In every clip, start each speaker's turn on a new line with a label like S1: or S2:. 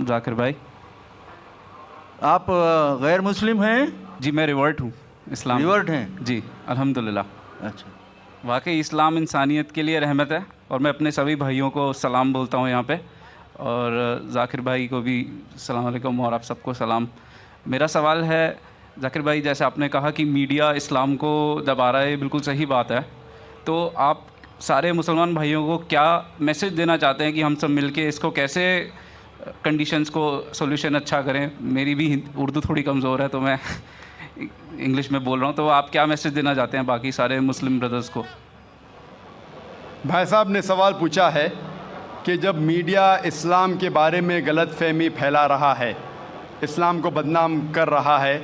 S1: जाकिर भाई।
S2: आप गैर मुस्लिम हैं?
S1: जी मैं रिवर्ट हूँ इस्लाम।
S2: रिवर्ट हैं?
S1: जी अल्हम्दुलिल्लाह।
S2: अच्छा।
S1: वाकई इस्लाम इंसानियत के लिए रहमत है और मैं अपने सभी भाइयों को सलाम बोलता हूँ यहाँ पे, और जाकिर भाई को भी सलाम अलैकुम और आप सबको सलाम। मेरा सवाल है जाकिर भाई, जैसे आपने कहा कि मीडिया इस्लाम को दबा रहा है, बिल्कुल सही बात है, तो आप सारे मुसलमान भाइयों को क्या मैसेज देना चाहते हैं कि हम सब मिलके इसको कैसे कंडीशंस को सॉल्यूशन अच्छा करें? मेरी भी उर्दू थोड़ी कमज़ोर है तो मैं इंग्लिश में बोल रहा हूँ, तो आप क्या मैसेज देना चाहते हैं बाकी सारे मुस्लिम ब्रदर्स को?
S3: भाई साहब ने सवाल पूछा है कि जब मीडिया इस्लाम के बारे में गलतफहमी फैला रहा है, इस्लाम को बदनाम कर रहा है,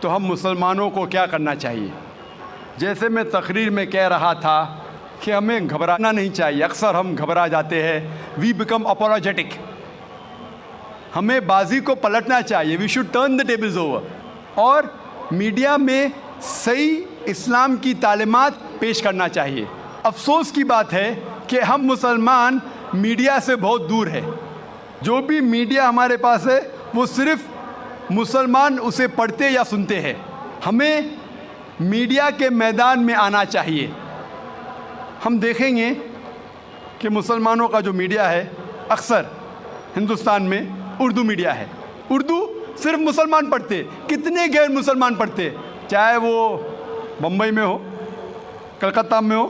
S3: तो हम मुसलमानों को क्या करना चाहिए। जैसे मैं तकरीर में कह रहा था कि हमें घबराना नहीं चाहिए। अक्सर हम घबरा जाते हैं, वी बिकम अपोलोजेटिक। हमें बाजी को पलटना चाहिए, we should turn the tables over, और मीडिया में सही इस्लाम की तालीमात पेश करना चाहिए। अफसोस की बात है कि हम मुसलमान मीडिया से बहुत दूर है। जो भी मीडिया हमारे पास है वो सिर्फ मुसलमान उसे पढ़ते या सुनते हैं। हमें मीडिया के मैदान में आना चाहिए। हम देखेंगे कि मुसलमानों का जो मीडिया है अक्सर हिंदुस्तान में उर्दू मीडिया है। उर्दू सिर्फ मुसलमान पढ़ते, कितने गैर मुसलमान पढ़ते, चाहे वो बम्बई में हो, कलकत्ता में हो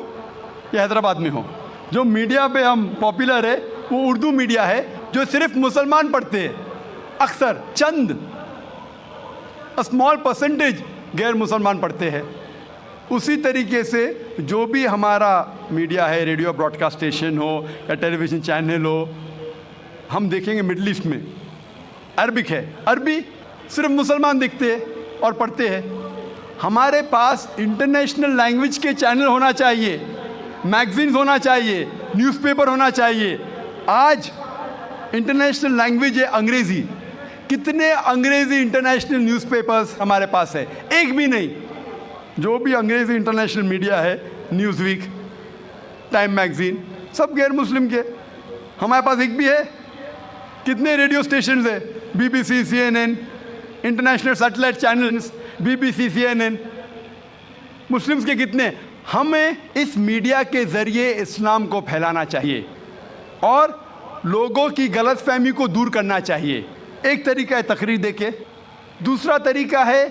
S3: या हैदराबाद में हो। जो मीडिया पे हम पॉपुलर है वो उर्दू मीडिया है जो सिर्फ मुसलमान पढ़ते हैं। अक्सर चंद स्मॉल परसेंटेज गैर मुसलमान पढ़ते हैं। उसी तरीके से जो भी हमारा मीडिया है, रेडियो ब्रॉडकास्ट स्टेशन हो या टेलीविज़न चैनल हो, हम देखेंगे मिडल ईस्ट में अरबिक है, अरबी सिर्फ मुसलमान दिखते हैं और पढ़ते हैं। हमारे पास इंटरनेशनल लैंग्वेज के चैनल होना चाहिए, मैगजीन्स होना चाहिए, न्यूज़पेपर होना चाहिए। आज इंटरनेशनल लैंग्वेज है अंग्रेज़ी। कितने अंग्रेज़ी इंटरनेशनल न्यूज़पेपर्स हमारे पास है? एक भी नहीं। जो भी अंग्रेज़ी इंटरनेशनल मीडिया है, न्यूज़वीक, टाइम मैगज़ीन, सब गैर मुस्लिम के। हमारे पास एक भी है? कितने रेडियो स्टेशन है? BBC, CNN, international satellite channels, BBC, CNN, Muslims के कितने? हमें इस मीडिया के ज़रिए इस्लाम को फैलाना चाहिए और लोगों की गलतफहमी को दूर करना चाहिए। एक तरीका है तकरीर देके, दूसरा तरीका है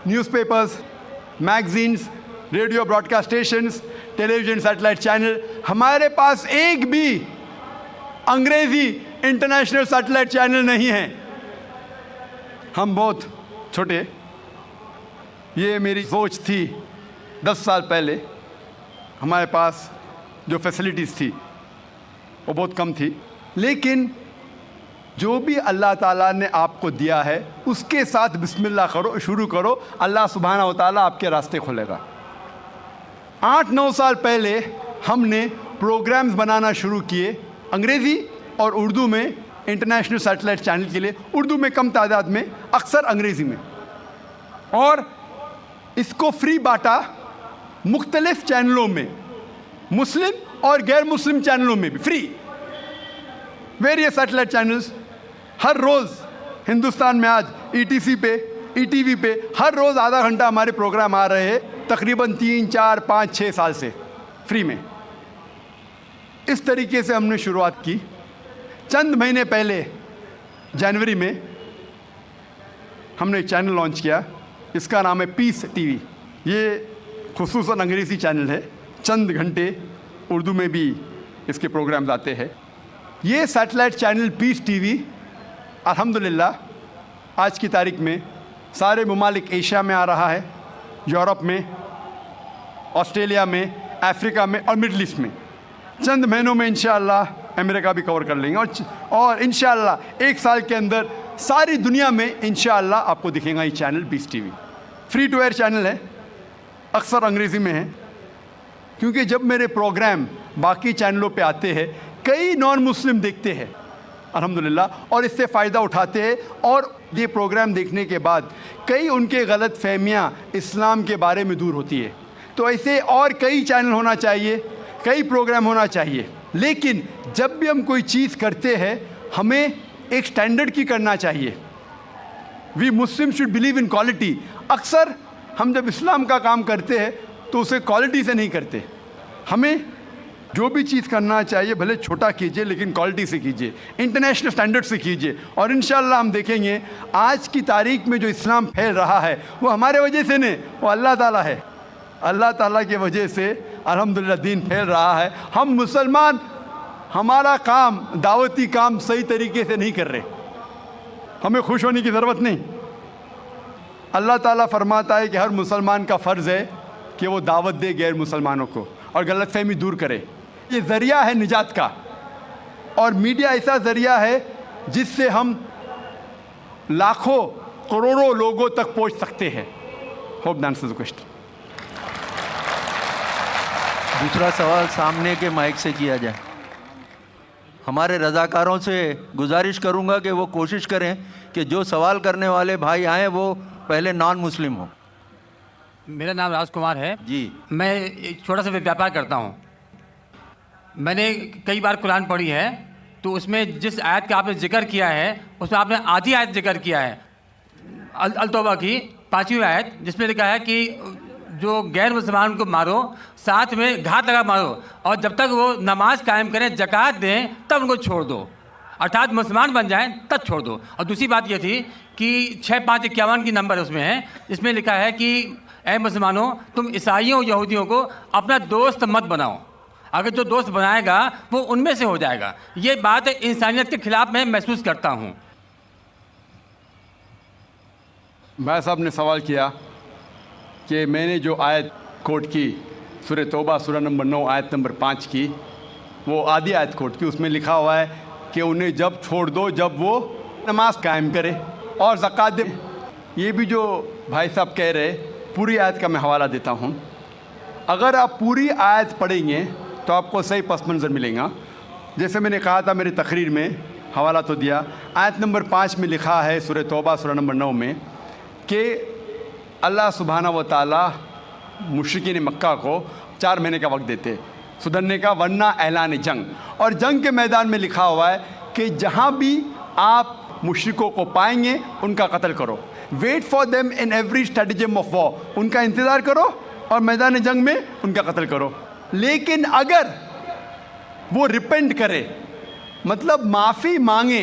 S3: newspapers, magazines, radio broadcast stations, television satellite channel. हमारे पास एक भी अंग्रेज़ी इंटरनेशनल सैटेलाइट चैनल नहीं है। हम बहुत छोटे, ये मेरी सोच थी 10 साल पहले। हमारे पास जो फैसिलिटीज़ थी वो बहुत कम थी, लेकिन जो भी अल्लाह ताला ने आपको दिया है उसके साथ बिस्मिल्लाह करो, शुरू करो, अल्लाह सुब्हानहू व तआला आपके रास्ते खोलेगा। 8-9 साल पहले हमने प्रोग्राम्स बनाना शुरू किए अंग्रेज़ी और उर्दू में, इंटरनेशनल सैटेलाइट चैनल के लिए। उर्दू में कम तादाद में, अक्सर अंग्रेज़ी में, और इसको फ्री बांटा मुख्तलिफ चैनलों में, मुस्लिम और गैर मुस्लिम चैनलों में भी फ्री। वेरियस सैटेलाइट चैनल्स हर रोज़ हिंदुस्तान में आज ETC पे, ETV पे हर रोज़ आधा घंटा हमारे प्रोग्राम आ रहे हैं, तकरीबन 3, 4, 5, 6 साल से फ्री में। इस तरीके से हमने शुरुआत की। चंद महीने पहले जनवरी में हमने एक चैनल लॉन्च किया, इसका नाम है पीस TV। ये खुसूसन अंग्रेज़ी चैनल है, चंद घंटे उर्दू में भी इसके प्रोग्राम्स आते हैं। ये सैटेलाइट चैनल पीस TV अल्हम्दुलिल्लाह आज की तारीख में सारे ममालिक एशिया में आ रहा है, यूरोप में, ऑस्ट्रेलिया में, अफ्रीका में और मिडल ईस्ट में। चंद महीनों में इंशाअल्लाह अमेरिका भी कवर कर लेंगे, और इंशाअल्लाह 1 साल के अंदर सारी दुनिया में इंशाअल्लाह आपको दिखेगा ये channel Peace TV। Free to air channel है, अक्सर अंग्रेज़ी में है, क्योंकि जब मेरे प्रोग्राम बाकी चैनलों पे आते हैं कई नॉन मुस्लिम देखते हैं अल्हम्दुलिल्लाह, और इससे फ़ायदा उठाते हैं, और ये प्रोग्राम देखने के बाद कई उनके गलत फहमियाँ इस्लाम के बारे में दूर होती है। तो ऐसे और कई चैनल होना चाहिए, कई प्रोग्राम होना चाहिए। लेकिन जब भी हम कोई चीज़ करते हैं हमें एक स्टैंडर्ड की करना चाहिए। We Muslim should believe in quality. अक्सर हम जब इस्लाम का काम करते हैं तो उसे क्वालिटी से नहीं करते। हमें जो भी चीज़ करना चाहिए भले छोटा कीजिए लेकिन क्वालिटी से कीजिए, इंटरनेशनल स्टैंडर्ड से कीजिए। और इंशाअल्लाह हम देखेंगे आज की तारीख में जो इस्लाम फैल रहा है वो हमारे वजह से नहीं, वो अल्लाह ताला है। अल्लाह ताला की वजह से अल्हम्दुलिल्लाह दीन फैल रहा है। हम मुसलमान हमारा काम, दावती काम सही तरीके से नहीं कर रहे, हमें खुश होने की ज़रूरत नहीं। अल्लाह ताला फरमाता है कि हर मुसलमान का फ़र्ज़ है कि वो दावत दे गैर मुसलमानों को और गलतफहमी दूर करे। ये ज़रिया है निजात का, और मीडिया ऐसा ज़रिया है जिससे हम लाखों करोड़ों लोगों तक पहुंच सकते हैं। Hope the answer the question.
S2: दूसरा सवाल सामने के माइक से किया जाए। हमारे रज़ाकारों से गुजारिश करूंगा कि वो कोशिश करें कि जो सवाल करने वाले भाई आए वो पहले नॉन मुस्लिम हो।
S4: मेरा नाम राजकुमार है
S2: जी।
S4: मैं एक छोटा सा व्यापार करता हूँ। मैंने कई बार कुरान पढ़ी है, तो उसमें जिस आयत का आपने जिक्र किया है उसमें आपने आधी आयत जिक्र किया है, अल तौबा की 5वीं आयत, जिसमें लिखा है कि जो गैर मुसलमान को मारो, साथ में घात लगा मारो, और जब तक वो नमाज कायम करें, ज़कात दें, तब उनको छोड़ दो, अर्थात मुसलमान बन जाएं तब छोड़ दो। और दूसरी बात ये थी कि 6551 की नंबर उसमें है, जिसमें लिखा है कि ऐ मुसलमानों, तुम ईसाइयों यहूदियों को अपना दोस्त मत बनाओ, अगर जो दोस्त बनाएगा वो उनमें से हो जाएगा। ये बात इंसानियत के खिलाफ मैं महसूस करता हूँ।
S3: भाई साहब ने सवाल किया कि मैंने जो आयत कोट की सूरह तौबा सूरह नंबर 9 आयत नंबर 5 की, वो आधी आयत कोट की, उसमें लिखा हुआ है कि उन्हें जब छोड़ दो जब वो नमाज कायम करे और ज़कात दे। ये भी जो भाई साहब कह रहे, पूरी आयत का मैं हवाला देता हूँ। अगर आप पूरी आयत पढ़ेंगे तो आपको सही पस मंज़र मिलेगा। जैसे मैंने कहा था मेरी तकरीर में, हवाला तो दिया, आयत नंबर 5 में लिखा है सूरह तौबा सूरह नंबर 9 में कि अल्लाह सुब्हाना व तआला मुशरिकीन मक्का को 4 महीने का वक्त देते सुधरने का, वरना ऐलान जंग। और जंग के मैदान में लिखा हुआ है कि जहाँ भी आप मुशरिकों को पाएंगे उनका कत्ल करो। Wait for them in every stratagem of war, उनका इंतज़ार करो और मैदान जंग में उनका कत्ल करो। लेकिन अगर वो रिपेंट करे, मतलब माफ़ी मांगे,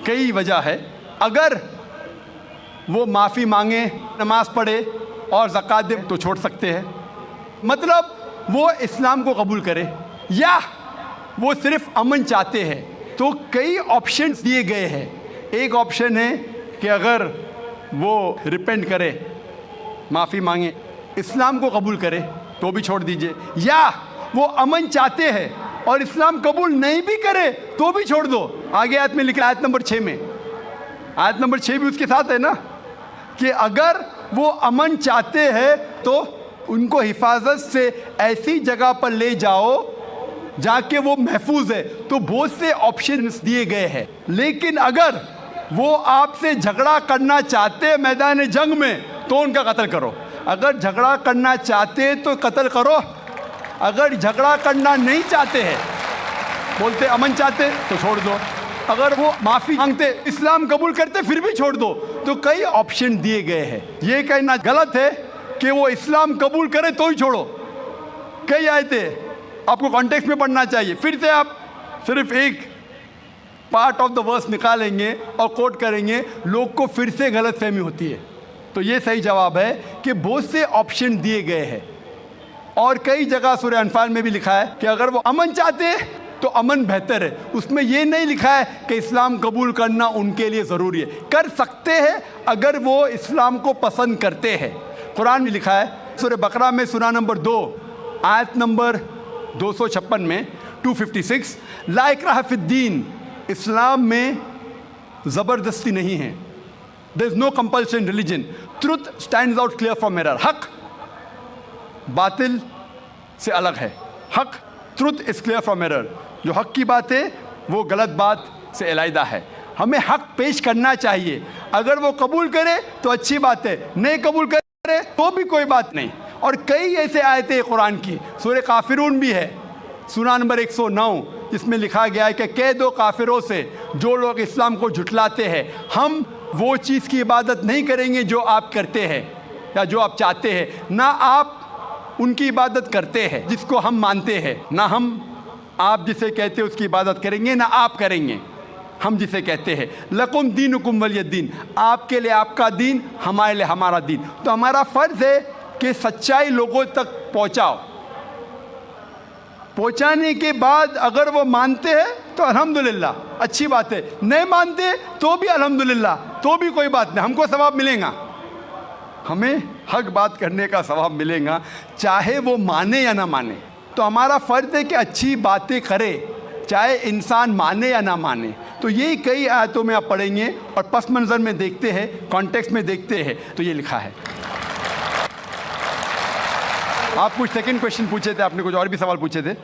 S3: कई वजह है, अगर वो माफ़ी मांगे, नमाज पढ़े और ज़कात दे तो छोड़ सकते हैं। मतलब वो इस्लाम को कबूल करे या वो सिर्फ अमन चाहते हैं। तो कई ऑप्शंस दिए गए हैं। एक ऑप्शन है कि अगर वो रिपेंट करे, माफ़ी मांगे, इस्लाम को कबूल करे तो भी छोड़ दीजिए, या वो अमन चाहते हैं और इस्लाम कबूल नहीं भी करे तो भी छोड़ दो। आगे आयत में लिखा, आयत नंबर 6 में, आयत नंबर 6 भी उसके साथ है ना, कि अगर वो अमन चाहते हैं तो उनको हिफाजत से ऐसी जगह पर ले जाओ जाके वो महफूज है। तो बहुत से ऑप्शंस दिए गए हैं। लेकिन अगर वो आपसे झगड़ा करना चाहते हैं मैदान जंग में तो उनका कत्ल करो। अगर झगड़ा करना चाहते हैं तो कत्ल करो, अगर झगड़ा करना नहीं चाहते हैं, बोलते अमन चाहते तो छोड़ दो, अगर वो माफ़ी मांगते, इस्लाम कबूल करते फिर भी छोड़ दो। तो कई ऑप्शन दिए गए हैं। ये कहना गलत है कि वो इस्लाम कबूल करे तो ही छोड़ो। कई आयतें आपको कॉन्टेक्स्ट में पढ़ना चाहिए। फिर से आप सिर्फ एक पार्ट ऑफ द वर्स निकालेंगे और कोट करेंगे, लोग को फिर से गलत फहमी होती है। तो ये सही जवाब है कि बहुत से ऑप्शन दिए गए हैं। और कई जगह सूरह अनफाल में भी लिखा है कि अगर वो अमन चाहते हैं तो अमन बेहतर है। उसमें ये नहीं लिखा है कि इस्लाम कबूल करना उनके लिए ज़रूरी है। कर सकते हैं अगर वो इस्लाम को पसंद करते हैं। कुरान में लिखा है सूरह बकरा में सूरह नंबर 2 आयत नंबर 256 में 256, ला इक्राह फिद्दीन, इस्लाम में ज़बरदस्ती नहीं है। There is no compulsion religion, truth stands out clear from error. हक बातिल से अलग है। हक, truth is clear from error. जो हक की बात है वो गलत बात से अलहदा है। हमें हक पेश करना चाहिए। अगर वो कबूल करे तो अच्छी बात है, नहीं कबूल करे तो भी कोई बात नहीं। और कई ऐसे आयतें कुरान की, सूरह काफिरून भी है, सूरह नंबर 109 जिसमें लिखा गया है कि कह दो काफिरों से जो लोग इस्लाम को झुठलाते हैं, हम वो चीज़ की इबादत नहीं करेंगे जो आप करते हैं या जो आप चाहते हैं, ना आप उनकी इबादत करते हैं जिसको हम मानते हैं, ना हम आप जिसे कहते हैं उसकी इबादत करेंगे, ना आप करेंगे हम जिसे कहते हैं। लकुम दीनुकुम वलियद्दीन, आपके लिए आपका दीन, हमारे लिए हमारा दीन। तो हमारा फ़र्ज़ है कि सच्चाई लोगों तक पहुँचाओ। पहुँचाने के बाद अगर वो मानते हैं तो अल्हम्दुलिल्लाह, अच्छी बात है। नहीं मानते तो भी अल्हम्दुलिल्लाह, तो भी कोई बात नहीं, हमको सवाब मिलेगा, हमें हक बात करने का सवाब मिलेगा, चाहे वो माने या ना माने। तो हमारा फ़र्ज़ है कि अच्छी बातें करे, चाहे इंसान माने या ना माने। तो ये कई आयतों में आप पढ़ेंगे और पस मंज़र में देखते हैं, कॉन्टेक्स्ट में देखते हैं, तो ये लिखा है। आप कुछ सेकंड क्वेश्चन पूछे थे, आपने कुछ और भी सवाल पूछे थे,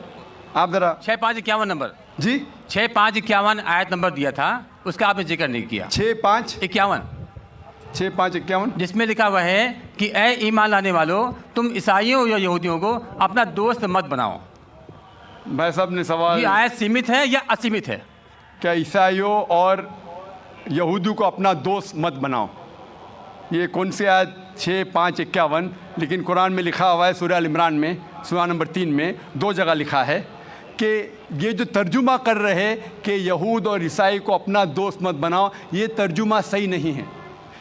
S3: आप ज़रा
S4: 6551 नंबर
S3: जी
S4: 6551 आयत नंबर दिया था, उसका आपने जिक्र नहीं किया।
S3: 6551
S4: जिसमें लिखा हुआ है कि ए ईमान लाने वालों, तुम ईसाइयों या यहूदियों को अपना दोस्त मत बनाओ।
S3: भाई साहब ने सवाल,
S4: ये आयत सीमित है या असीमित है?
S3: क्या ईसाइयों और यहूदियों को अपना दोस्त मत बनाओ, ये कौन सी आयत? 6551। लेकिन कुरान में लिखा हुआ है सूरह अल इमरान में सूरह नंबर 3 में 2 जगह लिखा है कि ये जो तर्जुमा कर रहे हैं कि यहूद और ईसाई को अपना दोस्त मत बनाओ, ये तर्जुमा सही नहीं है।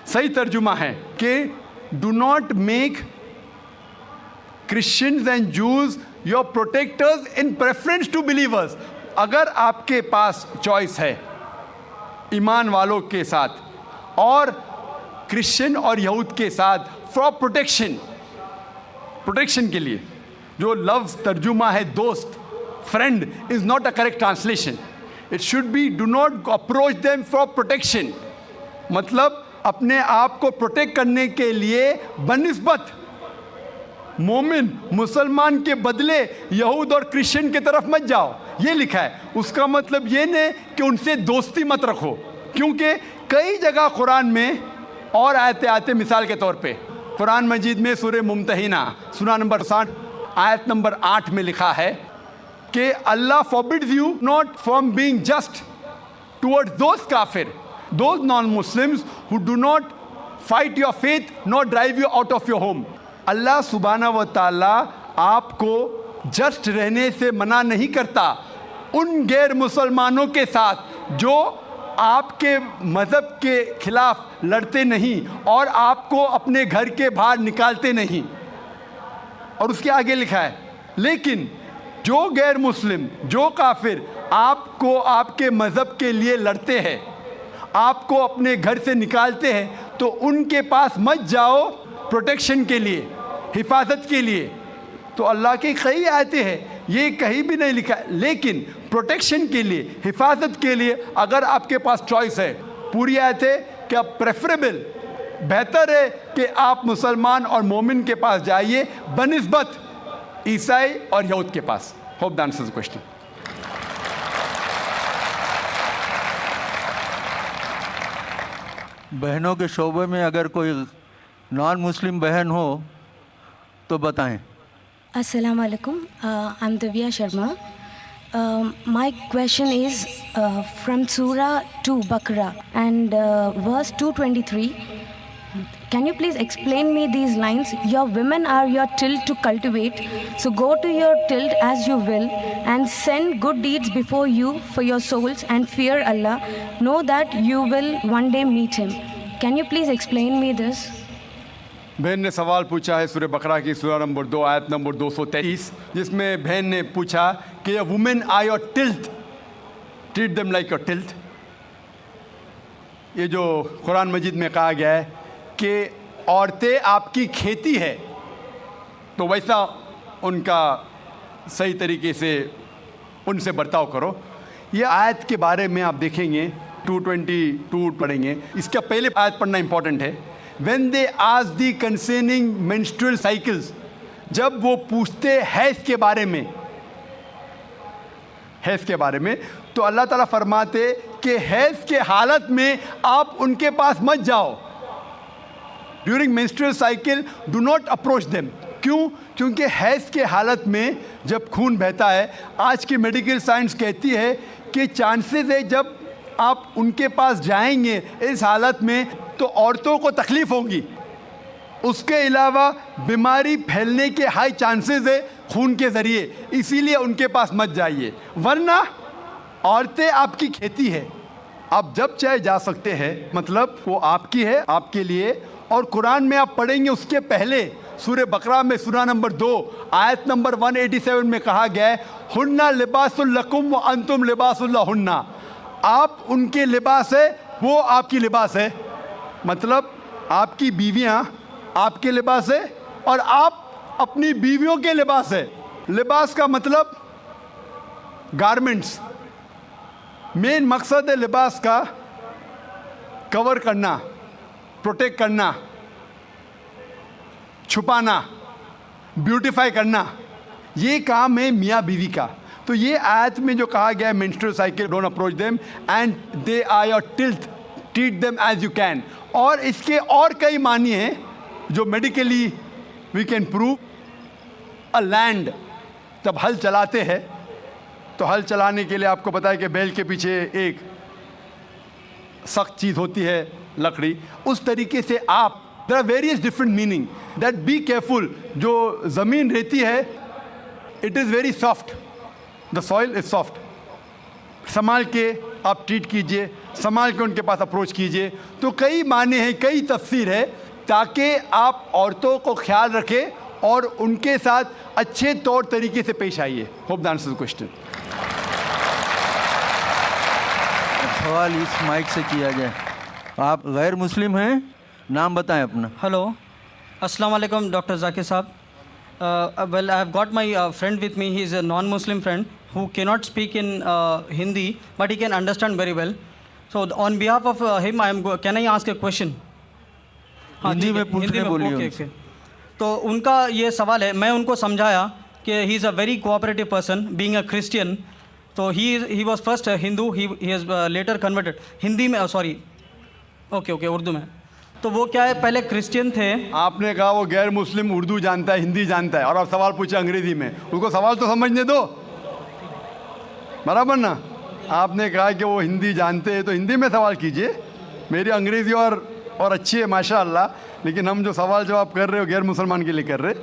S3: सही तर्जुमा है कि do not make Christians and Jews your protectors in preference to believers. अगर आपके पास चॉइस है ईमान वालों के साथ और क्रिश्चियन और यहूद के साथ फॉर प्रोटेक्शन के लिए, जो लफ्ज़ तर्जुमा है दोस्त, friend is not a correct translation. It should be do not approach them for protection, मतलब अपने आप को प्रोटेक्ट करने के लिए बनिस्बत मोमिन मुसलमान के बदले यहूद और क्रिश्चियन की तरफ मत जाओ, ये लिखा है। उसका मतलब ये नहीं कि उनसे दोस्ती मत रखो, क्योंकि कई जगह कुरान में और आयतें आते, मिसाल के तौर पे कुरान मजीद में सूरह मुमतहिना सूरह नंबर 60 आयत नंबर 8 में लिखा है कि Allah forbids you not from being just towards those काफिर, those non Muslims who do not fight your faith not drive you out of your home. Allah सुब्हाना व ताला आपको जस्ट रहने से मना नहीं करता उन गैर मुसलमानों के साथ जो आपके मज़हब के ख़िलाफ़ लड़ते नहीं और आपको अपने घर के बाहर निकालते नहीं। और उसके आगे लिखा है, लेकिन जो गैर मुस्लिम, जो काफिर आपको आपके मज़हब के लिए लड़ते हैं, आपको अपने घर से निकालते हैं, तो उनके पास मत जाओ प्रोटेक्शन के लिए, हिफाजत के लिए। तो अल्लाह की कई आयतें हैं, ये कहीं भी नहीं लिखा है, लेकिन प्रोटेक्शन के लिए, हिफाजत के लिए अगर आपके पास चॉइस है, पूरी आयतें क्या प्रेफरेबल, बेहतर है कि आप मुसलमान और मोमिन के पास जाइए बनिस्बत ईसाई और यहूद के पास। Hope that answers the question.
S2: बहनों के शोबे में अगर कोई नॉन मुस्लिम बहन हो तो बताएं।
S5: Assalamu alaikum. I'm Divya Sharma. My question is from Surah 2 Baqarah and verse 223. Can you please explain me these lines? Your women are your till to cultivate, so go to your till as you will, and send good deeds before you for your souls, and fear Allah. Know that you will one day meet Him. Can you please explain me this?
S3: बहन ने सवाल पूछा है सूरह बकरा की सूरह number 2 आयत नंबर 223, जिसमें बहन ने पूछा कि women are your tilth, treat them like your tilth. ये जो कुरान मजीद में कहा गया है कि औरतें आपकी खेती है, तो वैसा उनका सही तरीके से उनसे बर्ताव करो। ये आयत के बारे में आप देखेंगे 222 पढ़ेंगे, इसका पहले आयत पढ़ना इंपॉर्टेंट है। When they ask the concerning menstrual cycles, जब वो पूछते हैज़ के बारे में, हैज़ के बारे में, तो अल्लाह ताला फरमाते कि हैज़ के हालत में आप उनके पास मत जाओ। During menstrual cycle do not approach them, क्यों? क्योंकि हैज़ के हालत में जब खून बहता है, आज की मेडिकल साइंस कहती है कि चांसेस है जब आप उनके पास जाएंगे इस हालत में तो औरतों को तकलीफ़ होगी। उसके अलावा बीमारी फैलने के हाई चांसेस है खून के ज़रिए, इसीलिए उनके पास मत जाइए। वरना औरतें आपकी खेती है, आप जब चाहे जा सकते हैं, मतलब वो आपकी है, आपके लिए। और कुरान में आप पढ़ेंगे उसके पहले सूरह बकरा में सूरा नंबर 2 आयत नंबर 187 में कहा गया है, हुन्ना लिबासुल लकुम व अंतुम लिबासुल लहुन्ना। आप उनके लिबास है, वो आपकी लिबास है। मतलब आपकी बीवियां आपके लिबास है और आप अपनी बीवियों के लिबास है। लिबास का मतलब गारमेंट्स। मेन मकसद है लिबास का कवर करना, प्रोटेक्ट करना, छुपाना, ब्यूटीफाई करना। ये काम है मियाँ बीवी का। तो ये आयत में जो कहा गया है, menstrual cycle, don't approach them and they are your tilth, treat them as you can. और इसके और कई मानी हैं जो medically we can prove. A land, जब हल चलाते हैं तो हल चलाने के लिए आपको पता है कि बैल के पीछे एक सख्त चीज़ होती है, लकड़ी। उस तरीके से आप, there are various different meaning that be careful. जो ज़मीन रहती है, it is very soft, the soil is soft. संभाल के आप ट्रीट कीजिए, संभाल के उनके पास अप्रोच कीजिए। तो कई माने हैं, कई तफसीर है, ताकि आप औरतों को ख्याल रखें और उनके साथ अच्छे तौर तरीके से पेश आइए। Hope the answer the question.
S2: सवाल इस माइक से किया जाए। आप गैर मुस्लिम हैं, नाम बताएं अपना।
S6: Hello, Assalamu alaikum, Dr. Zakir Saab. Well, I have got my friend with me. He is a non-Muslim friend who cannot speak in Hindi, but he can understand very well. So, on behalf of him, can I ask a question? हाँ,
S2: हिंदी में पूछने बोलिए
S6: okay,
S2: उनसे।
S6: okay. तो उनका ये सवाल है, मैं उनको समझाया कि he is a very cooperative person, being a Christian. तो he was first Hindu, he has later converted. Hindi में, सॉरी, ओके, उर्दू में। तो वो क्या है, पहले क्रिश्चियन थे।
S3: आपने कहा वो गैर मुस्लिम उर्दू जानता है, हिंदी जानता है, और आप सवाल पूछे अंग्रेजी में। उसको सवाल तो समझने दो, बराबर ना। आपने कहा कि वो हिंदी जानते हैं तो हिंदी में सवाल कीजिए। मेरी अंग्रेज़ी और अच्छी है माशाअल्लाह, लेकिन हम जो सवाल जवाब कर रहे हो गैर मुसलमान के लिए कर रहे,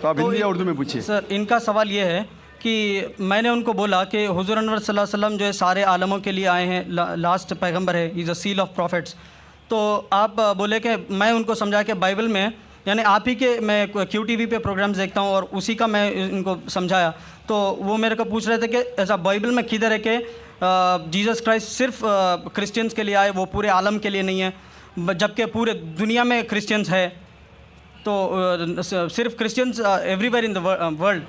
S3: तो आप हिंदी या उर्दू में पूछिए।
S6: सर, इनका सवाल ये है कि मैंने उनको बोला कि हुज़ूर अनवर सल्लल्लाहु अलैहि वसल्लम जो है सारे आलमों के लिए आए हैं, लास्ट पैगंबर है, is a seal of profits. तो आप बोले कि मैं उनको समझाया कि बाइबल में, यानी आप ही के, मैं QTV पे प्रोग्राम्स देखता हूँ और उसी का मैं इनको समझाया। तो वो मेरे को पूछ रहे थे कि ऐसा बाइबल में किधर है कि जीसस क्राइस्ट सिर्फ क्रिश्चियंस के लिए आए, वो पूरे आलम के लिए नहीं है, जबकि पूरे दुनिया में क्रिश्चियंस है। तो सिर्फ Christians everywhere in the world.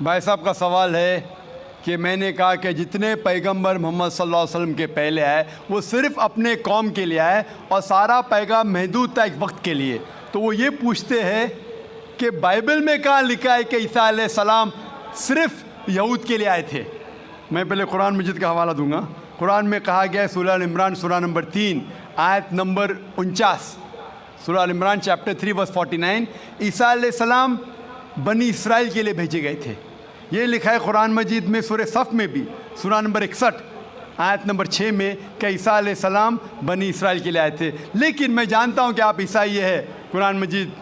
S3: भाई साहब का सवाल है कि मैंने कहा कि जितने पैगंबर मोहम्मद सल्लल्लाहु अलैहि वसल्लम के पहले आए वो सिर्फ अपने कौम के लिए आए और सारा पैगाम महदूद था एक वक्त के लिए। तो वो ये पूछते हैं कि बाइबल में कहाँ लिखा है कि ईसा अलैहिस्सलाम सिर्फ यहूद के लिए आए थे। मैं पहले कुरान मजीद का हवाला दूंगा। कुरान में कहा गया है, सूरह अल इमरान सूरा नंबर 3 आयत नंबर 49, सूरह अल इमरान चैप्टर 3 वर्स 49, ईसा अलैहिस्सलाम बनी इसराइल के लिए भेजे गए थे। ये लिखा है कुरान मजीद में सूरह सफ़ में भी, सूरा नंबर 61 आयत नंबर 6 में कि ईसा अलैहिस्सलाम बनी इसराइल के लिए आए थे। लेकिन मैं जानता हूँ कि आप ईसाई है, कुरान मजीद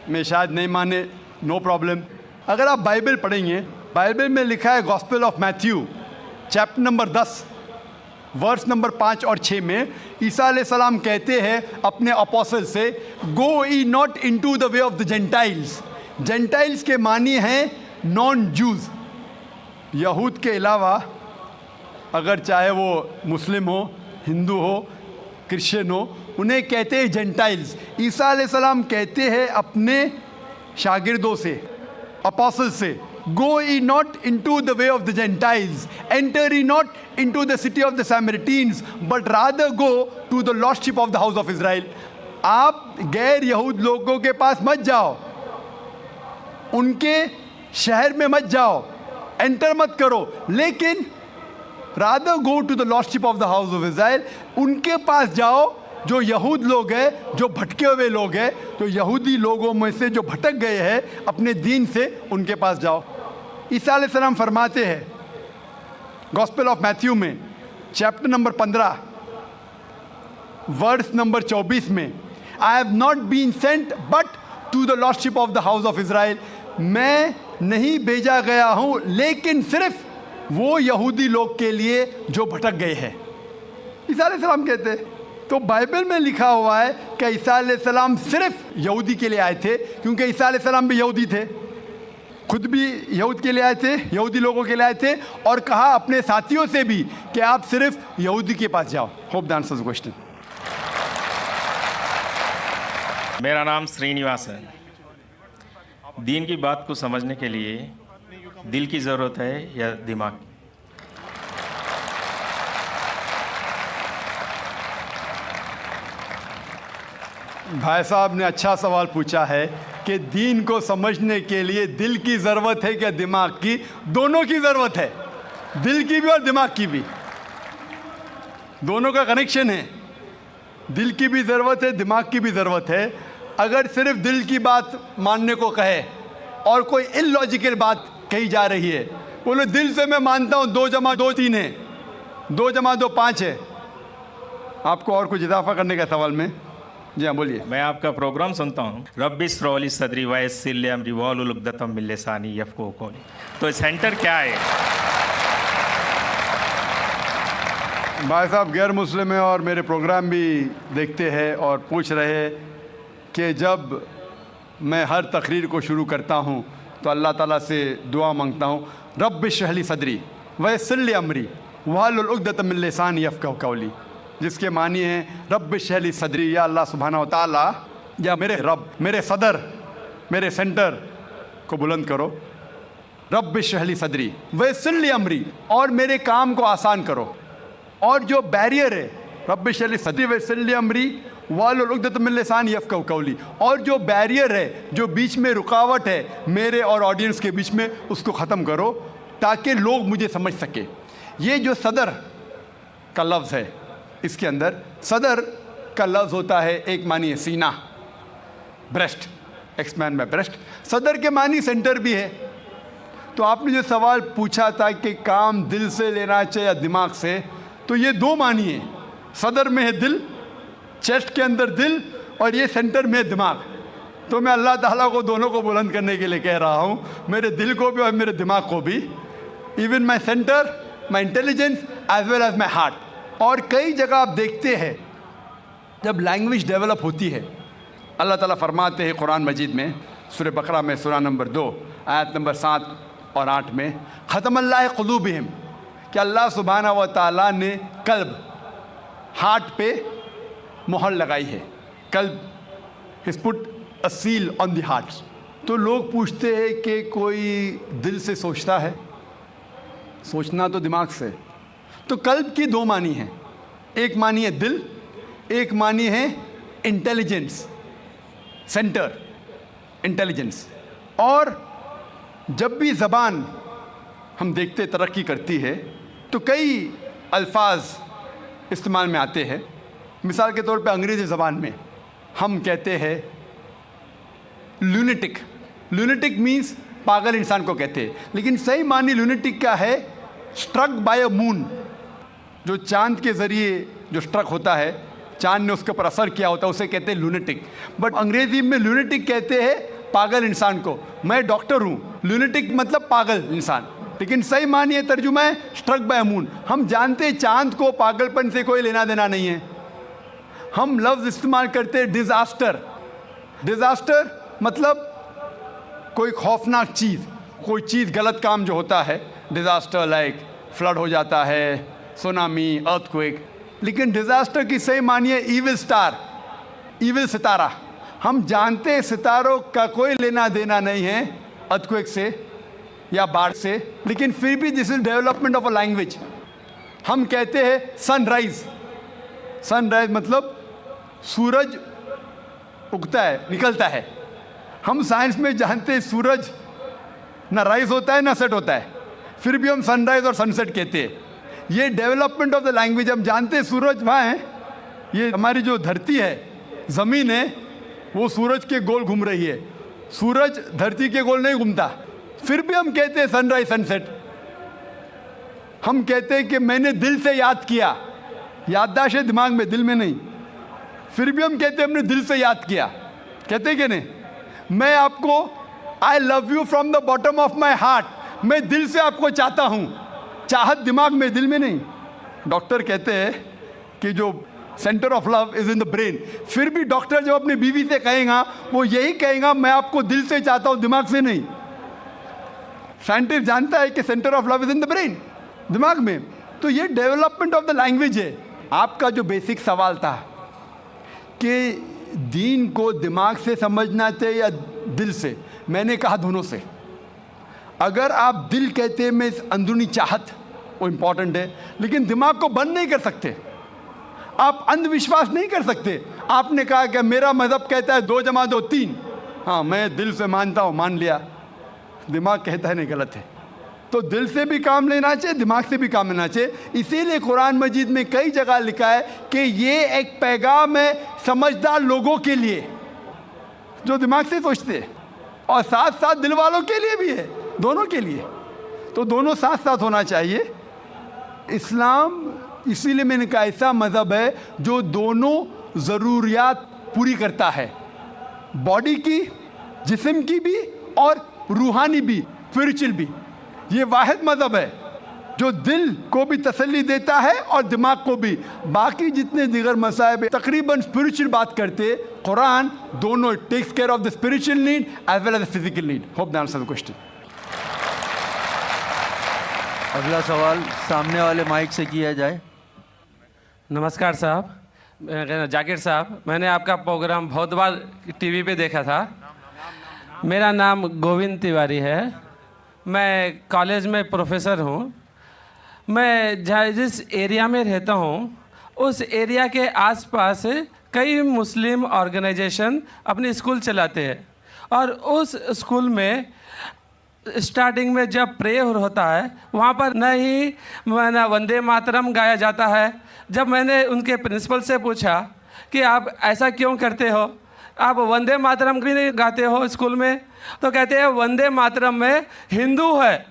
S3: में शायद नहीं माने, नो प्रॉब्लम। अगर आप बाइबल पढ़ेंगे, बाइबल में लिखा है Gospel of Matthew chapter number 10 verse number 5 और 6 में ईसा अलैहिस्सलाम कहते हैं अपने अपोस्टल से, go ye not into the way of the gentiles. Gentiles के मानी हैं नॉन जूज़, यहूद के अलावा, अगर चाहे वो मुस्लिम हो, हिंदू हो, क्रिश्चियन हो, उन्हें कहते हैं जेंटाइल्स। ईसा अलैहिस्सलाम कहते हैं अपने शागिर्दों से, अपोस्टल से, go ye not into the way of the gentiles, enter ye not into the city of the Samaritans, but rather go to the lost sheep of the house of Israel. आप गैर यहूद लोगों के पास मत जाओ, उनके शहर में मत जाओ, एंटर मत करो, लेकिन rather go to the lost sheep of the house of Israel, उनके पास जाओ जो यहूद लोग हैं, जो भटके हुए लोग हैं, तो यहूदी लोगों में से जो भटक गए हैं अपने दीन से, उनके पास जाओ। ईसा अलैहिस्सलाम फरमाते हैं गॉस्पेल ऑफ मैथ्यू में चैप्टर नंबर 15 वर्स नंबर 24 में, I have not been sent but to the lost sheep of the house of Israel, मैं नहीं भेजा गया हूँ लेकिन सिर्फ वो यहूदी लोग के लिए जो भटक गए हैं। ईसा अलैहिस्सलाम कहते हैं, तो बाइबल में लिखा हुआ है कि ईसा अलैहिस्सलाम सिर्फ यहूदी के लिए आए थे, क्योंकि ईसा अलैहिस्सलाम भी यहूदी थे, खुद भी यहूद के लिए आए थे, यहूदी लोगों के लिए आए थे, और कहा अपने साथियों से भी कि आप सिर्फ यहूदी के पास जाओ। Hope that answers the question.
S7: मेरा नाम श्रीनिवास है। दीन की बात को समझने के लिए दिल की ज़रूरत है या दिमाग की?
S3: भाई साहब ने अच्छा सवाल पूछा है कि दीन को समझने के लिए दिल की ज़रूरत है क्या दिमाग की? दोनों की ज़रूरत है, दिल की भी और दिमाग की भी, दोनों का कनेक्शन है। दिल की भी ज़रूरत है, दिमाग की भी ज़रूरत है। अगर सिर्फ दिल की बात मानने को कहे और कोई इलॉजिकल बात कही जा रही है, बोलो दिल से मैं मानता हूँ 2 + 2 3 है, 2 + 2 5 है, आपको और कुछ इजाफा करने का सवाल में? जी हाँ, बोलिए।
S7: मैं आपका प्रोग्राम सुनता हूँ, रब्बी इस्रौली सदरी वयस्सिर अमरी वाहलुल उक़दतम मिन लिसानी यफ़क़हू क़ौली। तो सेंटर क्या है?
S3: भाई साहब गैर मुस्लिम है और मेरे प्रोग्राम भी देखते हैं और पूछ रहे हैं कि जब मैं हर तकरीर को शुरू करता हूँ तो अल्लाह ताला से दुआ मांगता हूँ, रब्बि इश्रह ली सदरी वयस्सिर अमरी वाहलुल उक़दतम मिन लिसानी यफ़क़हू क़ौली, जिसके मानी है रब्बि इश्रह ली सदरी, या अल्लाह सुब्हानहू व तआला, या मेरे रब, मेरे सदर, मेरे सेंटर को बुलंद करो, रब्बि इश्रह ली सदरी वयस्सिर ली अमरी, और मेरे काम को आसान करो, और जो बैरियर है रब्बि इश्रह ली सदरी वयस्सिर ली अमरी वाहलुल उक़दतम मिन लिसानी यफ़क़हू क़ौली, और जो बैरियर है, जो बीच में रुकावट है मेरे और ऑडियंस के बीच में, उसको ख़त्म करो ताकि लोग मुझे समझ सके। ये जो सदर का लफ्ज़ है, इसके अंदर सदर का लफ्ज़ होता है, एक मानी है सीना, ब्रेस्ट, एक्सपैंड बाय ब्रेस्ट, सदर के मानी सेंटर भी है। तो आपने जो सवाल पूछा था कि काम दिल से लेना चाहिए या दिमाग से, तो ये 2 मानी है, सदर में है दिल, चेस्ट के अंदर दिल, और ये सेंटर में है दिमाग। तो मैं अल्लाह ताला को दोनों को बुलंद करने के लिए कह रहा हूँ, मेरे दिल को भी और मेरे दिमाग को भी, even my centre, my intelligence as well as my heart. और कई जगह आप देखते हैं जब लैंग्वेज डेवलप होती है, अल्लाह ताला फरमाते हैं कुरान मजीद में सूरह बकरा में सूरह नंबर 2 आयत नंबर 7 और 8 में, ख़तमल्लाह क़ुलूबिहिम, कि अल्लाह सुब्हानहू व तआला ने कल्ब, हार्ट पे मोहर लगाई है, कल्ब is put a seal on the heart. तो लोग पूछते हैं कि कोई दिल से सोचता है? सोचना तो दिमाग से। तो कल्ब की 2 मानी हैं, एक मानी है दिल, एक मानी है इंटेलिजेंस, सेंटर, इंटेलिजेंस। और जब भी ज़बान हम देखते तरक्की करती है तो कई अल्फाज इस्तेमाल में आते हैं। मिसाल के तौर पे अंग्रेज़ी ज़बान में हम कहते हैं लूनेटिक, लूनेटिक मीन्स पागल इंसान को कहते हैं, लेकिन सही मानी लूनेटिक क्या है? स्ट्रक बाय अ मून, जो चांद के ज़रिए जो स्ट्रक होता है, चांद ने उसके ऊपर असर किया होता है, उसे कहते हैं लूनेटिक। बट अंग्रेज़ी में लूनेटिक कहते हैं पागल इंसान को। मैं डॉक्टर हूँ, लूनेटिक मतलब पागल इंसान, लेकिन सही मानिए तर्जुमा है स्ट्रक बाय मून। हम जानते हैं चांद को पागलपन से कोई लेना देना नहीं है। हम लफ्ज़ इस्तेमाल करते हैं डिज़ास्टर, डिज़ास्टर मतलब कोई खौफनाक चीज़, कोई चीज़ गलत काम जो होता है, डिज़ास्टर लाइक फ्लड हो जाता है, सुनामी, अर्थक्वेक। लेकिन डिज़ास्टर की सही मानिए ईविल स्टार, ईविल सितारा। हम जानते हैं सितारों का कोई लेना देना नहीं है अर्थक्वेक से या बाढ़ से, लेकिन फिर भी this is development of a language. हम कहते हैं सनराइज, सनराइज मतलब सूरज उगता है, निकलता है। हम साइंस में जानते हैं सूरज ना राइज होता है ना सेट होता है, फिर भी हम सनराइज और सनसेट कहते हैं। ये डेवलपमेंट ऑफ द लैंग्वेज। हम जानते हैं सूरज वहाँ है, ये हमारी जो धरती है, ज़मीन है, वो सूरज के गोल घूम रही है। सूरज धरती के गोल नहीं घूमता। फिर भी हम कहते हैं सनराइज सनसेट। हम कहते हैं कि मैंने दिल से याद किया। याददाश्त है दिमाग में, दिल में नहीं। फिर भी हम कहते हैं हमने दिल से याद किया। कहते हैं कि नहीं? मैं आपको, I love you from the bottom of my heart, मैं दिल से आपको चाहता हूँ। चाहत दिमाग में, दिल में नहीं। डॉक्टर कहते हैं कि जो centre of love is in the brain. फिर भी डॉक्टर जब अपनी बीवी से कहेगा, वो यही कहेगा मैं आपको दिल से चाहता हूँ, दिमाग से नहीं। साइंटिस्ट जानता है कि centre of love is in the brain, दिमाग में। तो ये डेवलपमेंट ऑफ द लैंग्वेज है। आपका जो बेसिक सवाल था कि दीन को दिमाग से समझना चाहिए या दिल से, मैंने कहा दोनों से। अगर आप दिल कहते हैं मैं इस अंदरूनी चाहत, वो इम्पॉर्टेंट है, लेकिन दिमाग को बंद नहीं कर सकते। आप अंधविश्वास नहीं कर सकते। आपने कहा कि मेरा मज़हब कहता है 2 + 2 3, हाँ मैं दिल से मानता हूँ, मान लिया। दिमाग कहता है नहीं, गलत है। तो दिल से भी काम लेना चाहिए, दिमाग से भी काम लेना चाहिए। इसीलिए कुरान मजीद में कई जगह लिखा है कि ये एक पैगाम है समझदार लोगों के लिए जो दिमाग से सोचते हैं, और साथ साथ दिल वालों के लिए भी है, दोनों के लिए। तो दोनों साथ साथ होना चाहिए। इस्लाम, इसीलिए मैंने कहा, ऐसा मज़हब है जो दोनों ज़रूरियात पूरी करता है, बॉडी की, जिस्म की भी और रूहानी भी, स्पिरिचुअल भी। ये वाहिद मज़हब है जो दिल को भी तसल्ली देता है और दिमाग को भी। बाकी जितने दिगर मसाइब तकरीबन स्पिरिचुअल बात करते, कुरान दोनों takes care of the spiritual need as well as the physical need. Hope that answers the question.
S2: अगला सवाल सामने वाले माइक से किया जाए।
S8: नमस्कार साहब, जाकिर साहब, मैंने आपका प्रोग्राम बहुत बार टीवी पे देखा था। मेरा नाम गोविंद तिवारी है। मैं कॉलेज में प्रोफेसर हूँ। मैं जिस एरिया में रहता हूँ, उस एरिया के आसपास कई मुस्लिम ऑर्गेनाइजेशन अपने स्कूल चलाते हैं, और उस स्कूल में स्टार्टिंग में जब प्रेयर होता है, वहाँ पर न ही वंदे मातरम गाया जाता है। जब मैंने उनके प्रिंसिपल से पूछा कि आप ऐसा क्यों करते हो, आप वंदे मातरम भी नहीं गाते हो स्कूल में, तो कहते हैं वंदे मातरम में हिंदू है।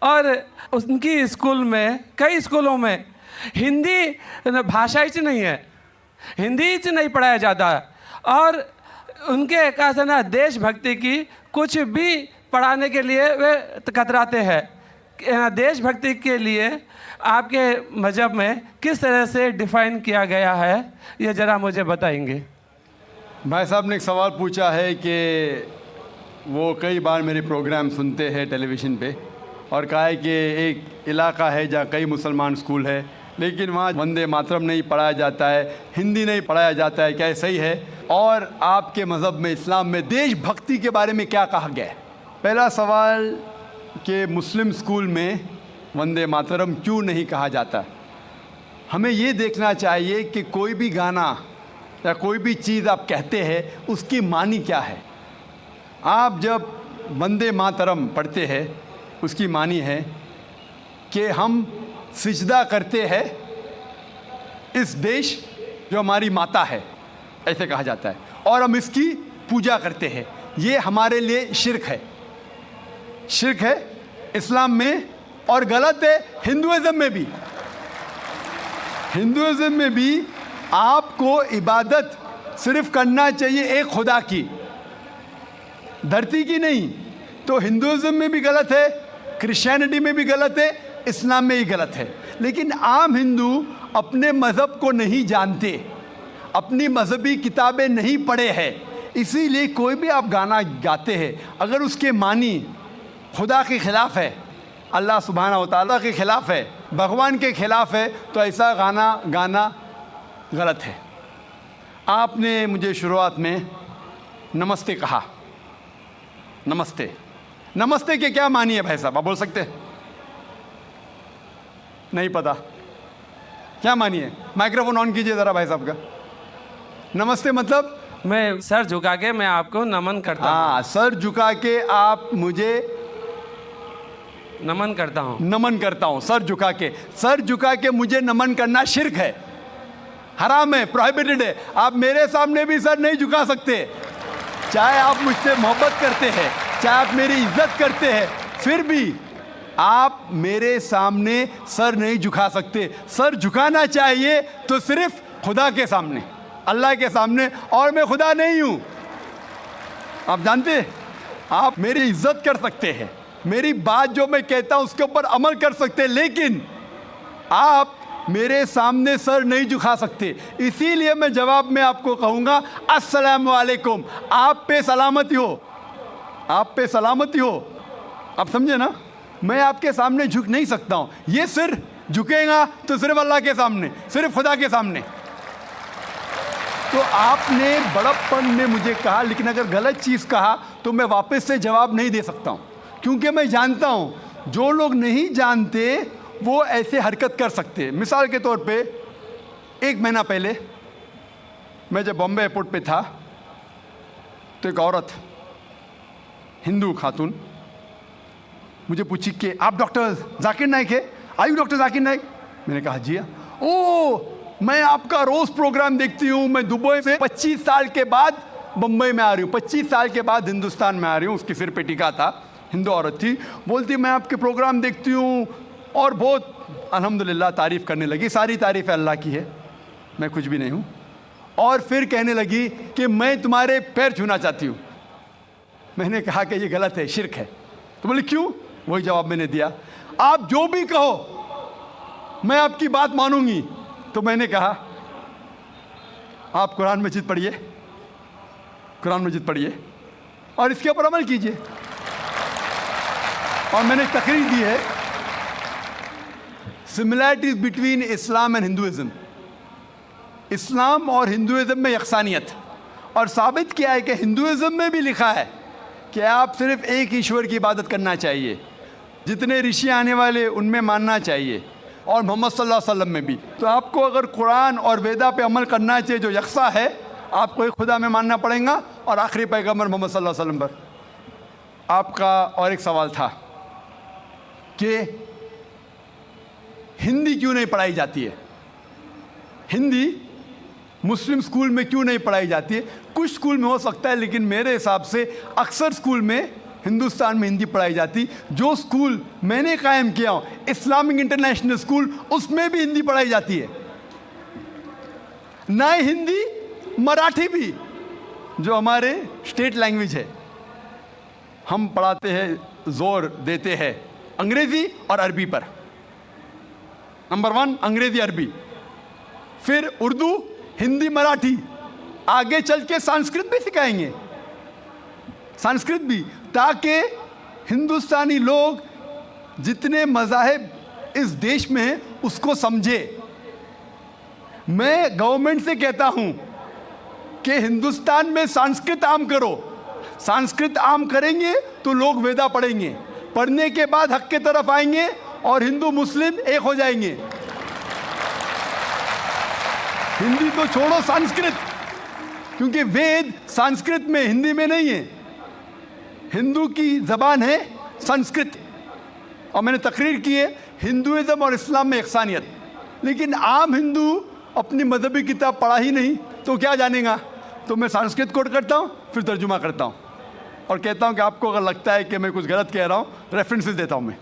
S8: और उनकी स्कूल में, कई स्कूलों में हिंदी भाषा ही नहीं है, हिंदी ही नहीं पढ़ाया जाता है। और उनके कहा ना देशभक्ति की कुछ भी पढ़ाने के लिए वे कतराते हैं। देशभक्ति के लिए आपके मज़हब में किस तरह से डिफ़ाइन किया गया है, ये ज़रा मुझे बताएंगे।
S3: भाई साहब ने एक सवाल पूछा है कि वो कई बार मेरे प्रोग्राम सुनते हैं टेलीविज़न पे, और कहा है कि एक इलाका है जहाँ कई मुसलमान स्कूल है, लेकिन वहाँ वंदे मातरम नहीं पढ़ाया जाता है, हिंदी नहीं पढ़ाया जाता है, क्या सही है? और आपके मज़हब में, इस्लाम में देशभक्ति के बारे में क्या कहा गया है? पहला सवाल कि मुस्लिम स्कूल में वंदे मातरम क्यों नहीं कहा जाता। हमें ये देखना चाहिए कि कोई भी गाना या कोई भी चीज़ आप कहते हैं, उसकी मानी क्या है। आप जब वंदे मातरम पढ़ते हैं, उसकी मानी है कि हम सिजदा करते हैं इस देश जो हमारी माता है, ऐसे कहा जाता है, और हम इसकी पूजा करते हैं। ये हमारे लिए शिर्क है, शिर्क है इस्लाम में, और गलत है हिंदुइज़्म में भी। हिंदुइज़्म में भी आपको इबादत सिर्फ करना चाहिए एक खुदा की, धरती की नहीं। तो हिंदुइज़्म में भी गलत है, क्रिश्चियनिटी में भी गलत है, इस्लाम में ही गलत है। लेकिन आम हिंदू अपने मज़हब को नहीं जानते, अपनी मजहबी किताबें नहीं पढ़े हैं, इसीलिए कोई भी आप गाना गाते हैं, अगर उसके मानी खुदा के ख़िलाफ़ है, अल्लाह सुब्हानहू व तआला के ख़िलाफ़ है, भगवान के ख़िलाफ़ है, तो ऐसा गाना गाना गलत है। आपने मुझे शुरुआत में नमस्ते कहा। नमस्ते, नमस्ते के क्या मानी है भाई साहब, आप बोल सकते हैं? नहीं पता क्या मानी है? माइक्रोफोन ऑन कीजिए ज़रा भाई साहब का। नमस्ते मतलब
S8: मैं सर झुका के मैं आपको नमन करता हूँ।
S3: हाँ, सर झुका के आप मुझे
S8: नमन करता हूँ।
S3: नमन करता हूँ, सर झुका के। सर झुका के मुझे नमन करना शिर्क है, हराम है, प्रोहिबिटेड है। आप मेरे सामने भी सर नहीं झुका सकते, चाहे आप मुझसे मोहब्बत करते हैं, चाहे आप मेरी इज्जत करते हैं, फिर भी आप मेरे सामने सर नहीं झुका सकते। सर झुकाना चाहिए तो सिर्फ खुदा के सामने, अल्लाह के सामने, और मैं खुदा नहीं हूँ। आप जानते हैं, आप मेरी इज्जत कर सकते हैं, मेरी बात जो मैं कहता हूँ उसके ऊपर अमल कर सकते हैं, लेकिन आप मेरे सामने सर नहीं झुका सकते। इसीलिए मैं जवाब में आपको कहूँगा अस्सलाम वालेकुम, आप पे सलामती हो, आप पे सलामती हो। आप समझे ना, मैं आपके सामने झुक नहीं सकता हूँ। ये सिर झुकेगा तो सिर्फ अल्लाह के सामने, सिर्फ खुदा के सामने। तो आपने बड़प्पन में मुझे कहा, लेकिन अगर गलत चीज़ कहा तो मैं वापस से जवाब नहीं दे सकता हूँ, क्योंकि मैं जानता हूँ जो लोग नहीं जानते वो ऐसे हरकत कर सकते हैं। मिसाल के तौर पे 1 महीना पहले मैं जब बॉम्बे एयरपोर्ट पे था तो एक औरत, हिंदू खातून, मुझे पूछी कि आप डॉक्टर जाकिर नाइक है? आयु डॉक्टर जाकिर नाइक? मैंने कहा जी हाँ। ओ, मैं आपका रोज़ प्रोग्राम देखती हूँ, मैं दुबई से 25 साल के बाद बम्बई में आ रही हूँ, 25 साल के बाद हिंदुस्तान में आ रही हूँ। उसके सिर पे टीका था, हिंदू औरत थी, बोलती मैं आपके प्रोग्राम देखती हूँ और बहुत अल्हम्दुलिल्लाह तारीफ़ करने लगी। सारी तारीफ़ अल्लाह की है, मैं कुछ भी नहीं हूँ। और फिर कहने लगी कि मैं तुम्हारे पैर छूना चाहती हूँ। मैंने कहा कि ये गलत है, शिर्क है। तो बोले क्यों? वही जवाब मैंने दिया, आप जो भी कहो मैं आपकी बात मानूंगी। तो मैंने कहा आप कुरान मजीद पढ़िए, कुरान मजीद पढ़िए और इसके ऊपर अमल कीजिए। और मैंने तकरीर दी है similarities between Islam and Hinduism, Islam और हिंदुइज्म में यकसानियत, और साबित किया है कि हिंदुइज्म में भी लिखा है कि आप सिर्फ एक ईश्वर की इबादत करना चाहिए, जितने ऋषि आने वाले उनमें मानना चाहिए, और मोहम्मद सल्लल्लाहु अलैहि वसल्लम में भी। तो आपको अगर कुरान और वेदा पे अमल करना चाहिए जो यकसा है, आपको एक खुदा में मानना पड़ेगा और आखिरी पैगंबर मोहम्मद सल्लल्लाहु अलैहि वसल्लम पर। आपका और एक सवाल था कि हिंदी क्यों नहीं पढ़ाई जाती है, हिंदी मुस्लिम स्कूल में क्यों नहीं पढ़ाई जाती है? कुछ स्कूल में हो सकता है, लेकिन मेरे हिसाब से अक्सर स्कूल में हिंदुस्तान में हिंदी पढ़ाई जाती। जो स्कूल मैंने कायम किया हूँ, इस्लामिक इंटरनेशनल स्कूल, उसमें भी हिंदी पढ़ाई जाती है। ना हिंदी, मराठी भी, जो हमारे स्टेट लैंग्वेज है, हम पढ़ाते हैं, जोर देते हैं अंग्रेज़ी और अरबी पर। नंबर 1 अंग्रेज़ी अरबी, फिर उर्दू, हिंदी, मराठी, आगे चल के संस्कृत भी सिखाएंगे, संस्कृत भी, ताकि हिंदुस्तानी लोग जितने मज़ाहिब इस देश में हैं उसको समझे। मैं गवर्नमेंट से कहता हूं कि हिंदुस्तान में संस्कृत आम करो। संस्कृत आम करेंगे तो लोग वेदा पढ़ेंगे, पढ़ने के बाद हक के तरफ आएंगे और हिंदू मुस्लिम एक हो जाएंगे। हिंदी तो छोड़ो, संस्कृत, क्योंकि वेद संस्कृत में, हिंदी में नहीं है। हिंदू की ज़बान है संस्कृत। और मैंने तकरीर की है हिंदुइज़्म और इस्लाम में यकसानियत, लेकिन आम हिंदू अपनी मजहबी किताब पढ़ा ही नहीं तो क्या जानेगा। तो मैं संस्कृत कोट करता हूँ, फिर तर्जुमा करता हूँ और कहता हूँ कि आपको अगर लगता है कि मैं कुछ गलत कह रहा हूँ, रेफरेंसेस देता हूँ मैं।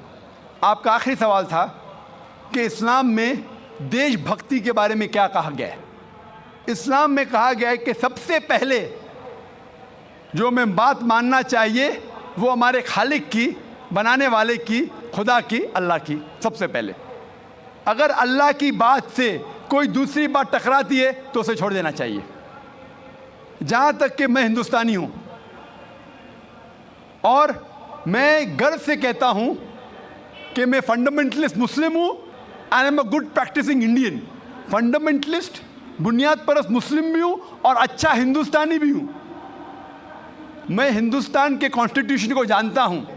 S3: आपका आखिरी सवाल था कि इस्लाम में देशभक्ति के बारे में क्या कहा गया है। इस्लाम में कहा गया है कि सबसे पहले जो हमें बात मानना चाहिए वो हमारे खालिक की, बनाने वाले की, खुदा की, अल्लाह की सबसे पहले। अगर अल्लाह की बात से कोई दूसरी बात टकराती है तो उसे छोड़ देना चाहिए। जहाँ तक कि मैं हिंदुस्तानी हूँ और मैं गर्व से कहता हूँ कि मैं फंडामेंटलिस्ट मुस्लिम हूँ, I am a good practising Indian. Fundamentalist, बुनियाद परस्त मुस्लिम भी हूँ और अच्छा हिंदुस्तानी भी हूँ। मैं हिंदुस्तान के कॉन्स्टिट्यूशन को जानता हूँ।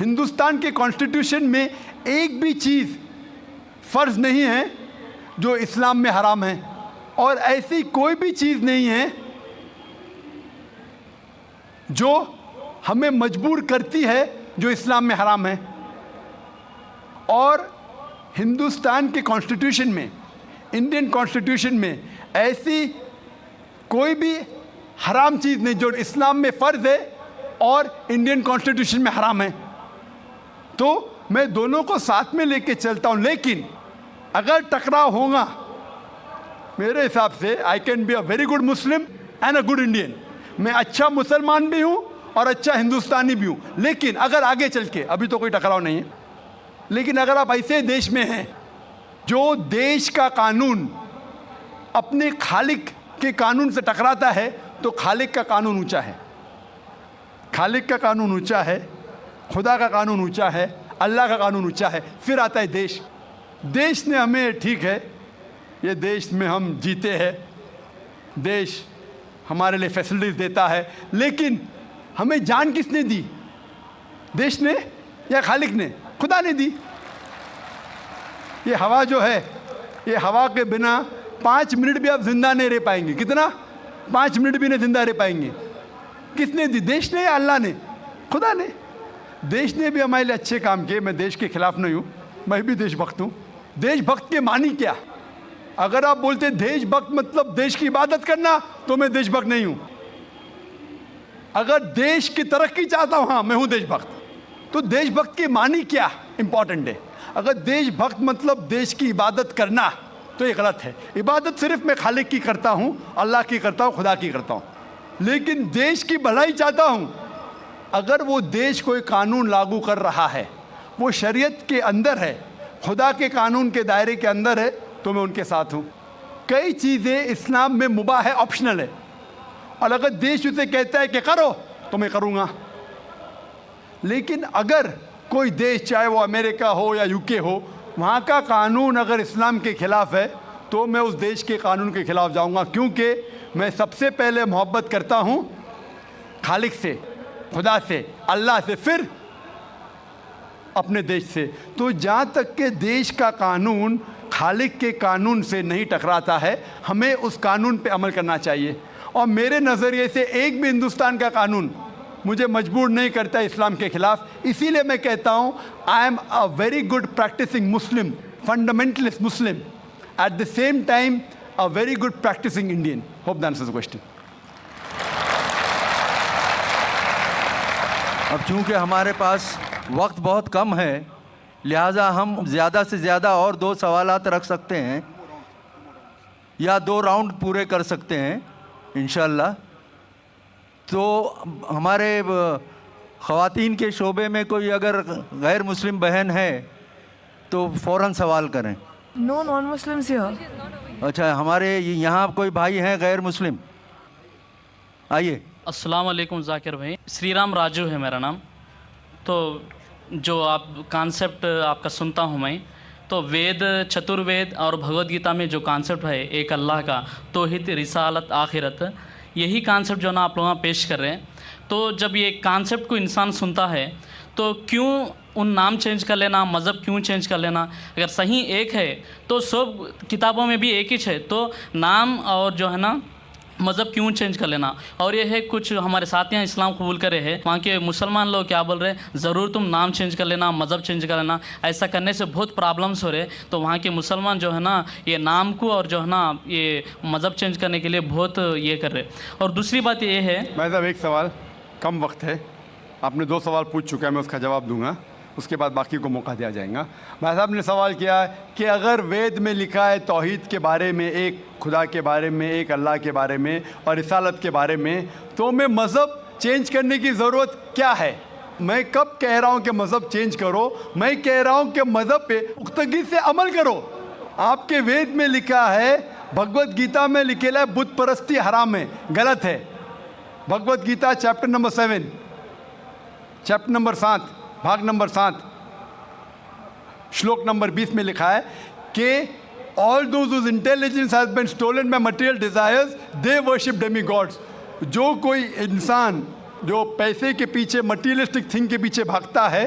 S3: हिंदुस्तान के कॉन्स्टिट्यूशन में एक भी चीज़ फ़र्ज़ नहीं है जो इस्लाम में हराम है, और ऐसी कोई भी चीज़ नहीं है जो हमें मजबूर करती है जो इस्लाम में हराम है। और हिंदुस्तान के कॉन्स्टिट्यूशन में इंडियन कॉन्स्टिट्यूशन में ऐसी कोई भी हराम चीज़ नहीं जो इस्लाम में फ़र्ज है और इंडियन कॉन्स्टिट्यूशन में हराम है। तो मैं दोनों को साथ में लेके चलता हूँ, लेकिन अगर टकराव होगा, मेरे हिसाब से I can be a very good Muslim and a good Indian. मैं अच्छा मुसलमान भी हूँ और अच्छा हिंदुस्तानी भी हूँ, लेकिन अगर आगे चल के, अभी तो कोई टकराव नहीं है, लेकिन अगर आप ऐसे देश में हैं जो देश का कानून अपने खालिक के कानून से टकराता है, तो खालिक का कानून ऊंचा है, खालिक का कानून ऊंचा है, खुदा का कानून ऊंचा है, अल्लाह का कानून ऊंचा है, फिर आता है देश। देश ने हमें, ठीक है, ये देश में हम जीते हैं, देश हमारे लिए फैसिलिटीज़ देता है, लेकिन हमें जान किसने दी? देश ने या खालिक ने? खुदा ने दी। ये हवा जो है, ये हवा के बिना 5 मिनट भी आप जिंदा नहीं रह पाएंगे। कितना? 5 मिनट भी नहीं जिंदा रह पाएंगे। किसने दी? देश ने या अल्लाह ने? खुदा ने। देश ने भी हमारे लिए अच्छे काम किए। मैं देश के खिलाफ नहीं हूँ, मैं भी देशभक्त हूँ। देशभक्त के मानी क्या? अगर आप बोलते देशभक्त मतलब देश की इबादत करना, तो मैं देशभक्त नहीं हूँ। अगर देश की तरक्की चाहता हूँ, हाँ मैं हूँ देशभक्त। तो देशभक्त की मानी क्या इंपॉर्टेंट है। अगर देशभक्त मतलब देश की इबादत करना, तो ये गलत है। इबादत सिर्फ मैं खालिक की करता हूँ, अल्लाह की करता हूँ, खुदा की करता हूँ, लेकिन देश की भलाई चाहता हूँ। अगर वो देश कोई कानून लागू कर रहा है, वो शरीयत के अंदर है, खुदा के कानून के दायरे के अंदर है, तो मैं उनके साथ हूँ। कई चीज़ें इस्लाम में मुबाह है, ऑप्शनल है, और अगर देश उसे कहता है कि करो, तो मैं करूँगा। लेकिन अगर कोई देश, चाहे वो अमेरिका हो या यूके हो, वहाँ का कानून अगर इस्लाम के ख़िलाफ़ है, तो मैं उस देश के कानून के ख़िलाफ़ जाऊँगा, क्योंकि मैं सबसे पहले मोहब्बत करता हूँ खालिक से, खुदा से, अल्लाह से, फिर अपने देश से। तो जहाँ तक के देश का कानून खालिक के कानून से नहीं टकराता है, हमें उस कानून पे अमल करना चाहिए। और मेरे नज़रिए से एक भी हिंदुस्तान का कानून मुझे मजबूर नहीं करता है इस्लाम के ख़िलाफ़। इसीलिए मैं कहता हूँ I am a very good practising Muslim, fundamentalist Muslim, at the same time a very good practising Indian. Hope that answers the question.
S2: अब चूँकि हमारे पास वक्त बहुत कम है, लिहाजा हम ज़्यादा से ज़्यादा और 2 सवालात रख सकते हैं या 2 राउंड पूरे कर सकते हैं इंशाल्लाह। तो हमारे ख़वातीन के शोबे में कोई अगर गैर मुस्लिम बहन है तो फ़ौरन सवाल करें।
S9: No non-Muslims here.
S2: अच्छा, हमारे यहाँ कोई भाई हैं गैर मुस्लिम? आइए।
S10: अस्सलाम वालेकुम जाकिर भाई, श्री राम राजू है मेरा नाम। तो जो आप कॉन्सेप्ट आपका सुनता हूँ मैं, तो वेद, चतुर्वेद और भगवद गीता में जो कॉन्सेप्ट है एक अल्लाह का, तौहीद, रिसालत, आखिरत, यही कॉन्सेप्ट जो ना आप लोग पेश कर रहे हैं। तो जब ये कॉन्सेप्ट को इंसान सुनता है, तो क्यों उन नाम चेंज कर लेना, मज़हब क्यों चेंज कर लेना? अगर सही एक है तो सब किताबों में भी एक ही है, तो नाम और जो है ना मज़हब क्यों चेंज कर लेना? और ये है कुछ हमारे साथी हैं इस्लाम कबूल करे हैं, वहाँ के मुसलमान लोग क्या बोल रहे हैं, ज़रूर तुम नाम चेंज कर लेना, मज़हब चेंज कर लेना, ऐसा करने से बहुत प्रॉब्लम्स हो रहे। तो वहाँ के मुसलमान जो है ना ये नाम को और जो है ना ये मज़हब चेंज करने के लिए बहुत ये कर रहे। और दूसरी बात ये है,
S3: भाई साहब एक सवाल, कम वक्त है, आपने 2 सवाल पूछ चुका है, मैं उसका जवाब दूंगा, उसके बाद बाकी को मौका दिया जाएगा। भाई साहब ने सवाल किया कि अगर वेद में लिखा है तौहीद के बारे में, एक खुदा के बारे में, एक अल्लाह के बारे में और रिसालत के बारे में, तो मैं मज़हब चेंज करने की ज़रूरत क्या है? मैं कब कह रहा हूँ कि मज़हब चेंज करो? मैं कह रहा हूँ कि मज़हब पे पुख्तगी से अमल करो। आपके वेद में लिखा है, भगवद गीता में लिखेला है बुत परस्ती हराम है, गलत है। Bhagavad Gita chapter number 7, chapter number 7, भाग नंबर 7, श्लोक नंबर 20 में लिखा है कि all those whose intelligence has been stolen by material desires they worship demigods. जो कोई इंसान जो पैसे के पीछे, मटीरियलिस्टिक थिंग के पीछे भागता है,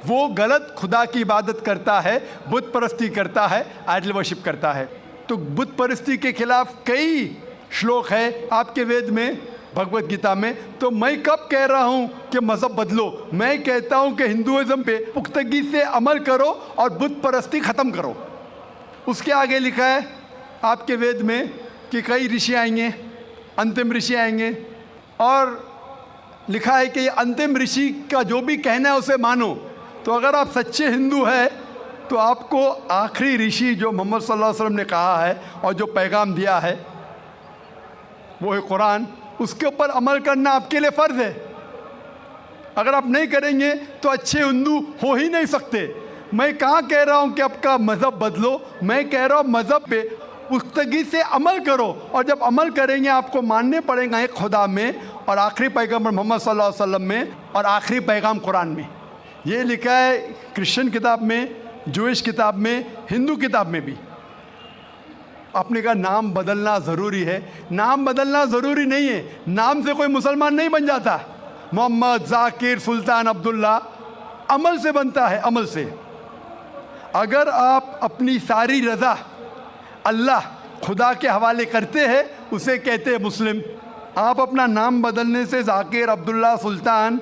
S3: वो गलत खुदा की इबादत करता है, बुत परस्ती करता है, आइडल वर्शिप करता है। तो बुत परस्ती के खिलाफ कई श्लोक है आपके वेद में, भगवद गीता में। तो मैं कब कह रहा हूँ कि मज़हब बदलो? मैं कहता हूँ कि हिंदुइज्म पे पुख्तगी से अमल करो और बुत परस्ती ख़त्म करो। उसके आगे लिखा है आपके वेद में कि कई ऋषि आएंगे, अंतिम ऋषि आएंगे, और लिखा है कि ये अंतिम ऋषि का जो भी कहना है उसे मानो। तो अगर आप सच्चे हिंदू हैं तो आपको आखिरी ऋषि जो मोहम्मद सल्लल्लाहु अलैहि वसल्लम ने कहा है और जो पैगाम दिया है वो है कुरान, उसके ऊपर अमल करना आपके लिए फ़र्ज़ है। अगर आप नहीं करेंगे तो अच्छे हिंदू हो ही नहीं सकते। मैं कहाँ कह रहा हूँ कि आपका मज़हब बदलो, मैं कह रहा हूँ मज़हब पे पुख्तगी से अमल करो, और जब अमल करेंगे आपको मानने पड़ेगा एक खुदा में और आखिरी पैगम्बर मोहम्मद सल्लल्लाहु अलैहि वसल्लम में और आखिरी पैगाम कुरान में। ये लिखा है क्रिश्चियन किताब में, जूइश किताब में, हिंदू किताब में भी। आपने कहा नाम बदलना ज़रूरी है, नाम बदलना ज़रूरी नहीं है। नाम से कोई मुसलमान नहीं बन जाता। मोहम्मद, जाकिर, सुल्तान, अब्दुल्ला अमल से बनता है, अमल से। अगर आप अपनी सारी रज़ा अल्लाह खुदा के हवाले करते हैं उसे कहते हैं मुस्लिम। आप अपना नाम बदलने से जाकिर, अब्दुल्ला, सुल्तान,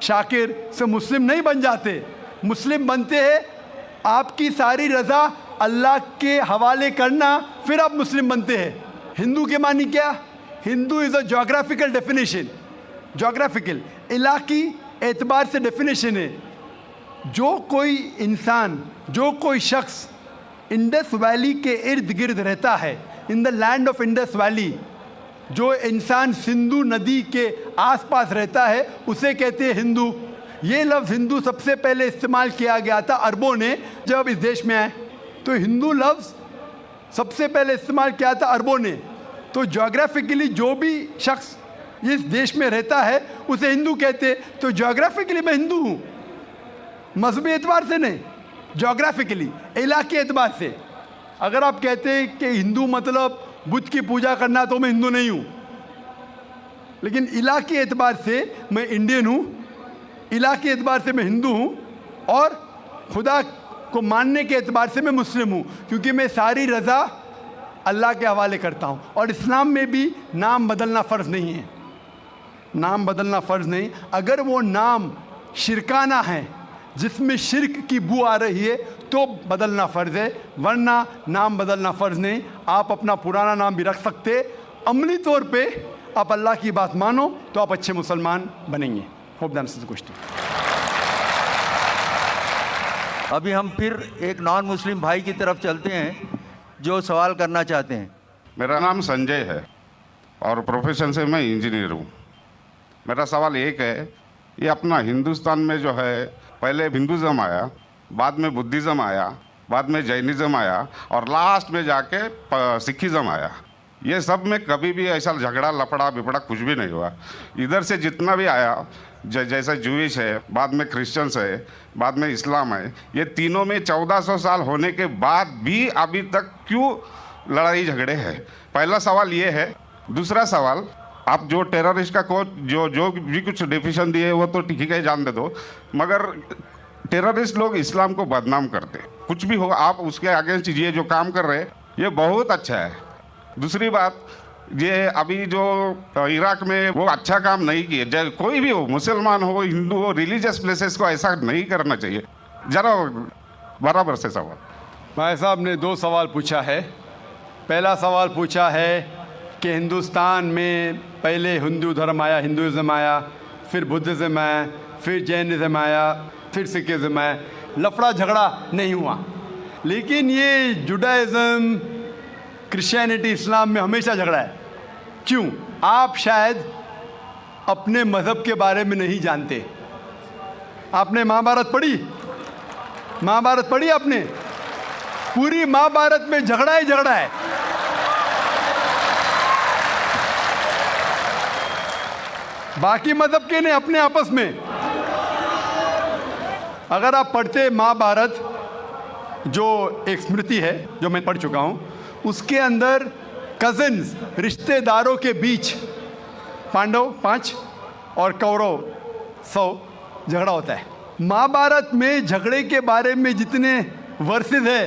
S3: शाकिर से मुस्लिम नहीं बन जाते। मुस्लिम बनते हैं आपकी सारी रज़ा अल्लाह के हवाले करना, फिर आप मुस्लिम बनते हैं। हिंदू के मानी क्या? Hindu is a geographical definition, geographical Ellaquai एतबार से डेफिनेशन है। जो कोई इंसान, जो कोई शख्स इंडस वैली के इर्द गिर्द रहता है, in the land of Indus valley, जो इंसान सिंधु नदी के आसपास रहता है उसे कहते हैं हिंदू। ये लफ्ज़ हिंदू सबसे पहले इस्तेमाल किया गया था अरबों ने जब इस देश में आए, तो हिंदू लफ्ज़ सबसे पहले इस्तेमाल किया था अरबों ने। तो जोग्राफिकली जो भी शख्स इस देश में रहता है उसे हिंदू कहते। तो जोग्राफिकली मैं हिंदू हूँ, मजहबी एतबार से नहीं, जोग्राफिकली इलाके एतबार से। अगर आप कहते हैं कि हिंदू मतलब बुद्ध की पूजा करना, तो मैं हिंदू नहीं हूँ। लेकिन इलाके एतबार से मैं इंडियन हूँ, इलाके एतबार से मैं हिंदू हूँ, और खुदा को मानने के एतबार से मैं मुस्लिम हूँ, क्योंकि मैं सारी रज़ा अल्लाह के हवाले करता हूँ। और इस्लाम में भी नाम बदलना फ़र्ज़ नहीं है, नाम बदलना फ़र्ज़ नहीं। अगर वो नाम शिरकाना है, जिसमें शिरक की बू आ रही है, तो बदलना फ़र्ज़ है, वरना नाम बदलना फ़र्ज़ नहीं। आप अपना पुराना नाम भी रख सकते। अमली तौर पे आप अल्लाह की बात मानो तो आप अच्छे मुसलमान बनेंगे। Hope that answers the question.
S2: अभी हम फिर एक नॉन मुस्लिम भाई की तरफ चलते हैं जो सवाल करना चाहते हैं।
S11: मेरा नाम संजय है और प्रोफेशन से मैं इंजीनियर हूँ। मेरा सवाल एक है, ये अपना हिंदुस्तान में जो है, पहले हिंदुज़म आया, बाद में बुद्धिज़्म आया, बाद में जैनिज़्म आया, और लास्ट में जाके सिखिज़्म आया। ये सब में कभी भी ऐसा झगड़ा, लफड़ा बिपड़ा कुछ भी नहीं हुआ। इधर से जितना भी आया, जैसा जूइश है, बाद में क्रिश्चियंस है, बाद में इस्लाम है, ये तीनों में 1400 साल होने के बाद भी अभी तक क्यों लड़ाई झगड़े हैं? पहला सवाल ये है। दूसरा सवाल, आप जो टेररिस्ट का जो भी कुछ डिफिनेशन दिए वो तो ठीक है, जान दे दो, मगर टेररिस्ट लोग इस्लाम को बदनाम करते। कुछ भी हो, आप उसके अगेंस्ट ये जो काम कर रहे हैं ये बहुत अच्छा है। दूसरी बात, ये अभी जो इराक में वो अच्छा काम नहीं किए। कोई भी हो, मुसलमान हो, हिंदू हो, रिलीजियस प्लेसेस को ऐसा नहीं करना चाहिए। ज़रा बराबर से सवाल।
S3: भाई साहब ने 2 सवाल पूछा है। पहला सवाल पूछा है कि हिंदुस्तान में पहले हिंदू धर्म आया, हिंदुज़म आया, फिर बुद्धिज़्म आया, फिर जैनिज़्म आया, फिर सिखिज़्म आया। लफड़ा झगड़ा नहीं हुआ, लेकिन ये जुडाइज़म, क्रिश्चियनिटी, इस्लाम में हमेशा झगड़ा है। क्यों? आप शायद अपने मज़हब के बारे में नहीं जानते। आपने महाभारत पढ़ी? महाभारत पढ़ी आपने? पूरी महाभारत में झगड़ा ही झगड़ा है। बाकी मज़हब के नहीं, अपने आपस में। अगर आप पढ़ते महाभारत, जो एक स्मृति है जो मैं पढ़ चुका हूँ, उसके अंदर कज़न्स, रिश्तेदारों के बीच, पांडव 5 और कौरव 100 झगड़ा होता है। महाभारत में झगड़े के बारे में जितने वर्सेस है,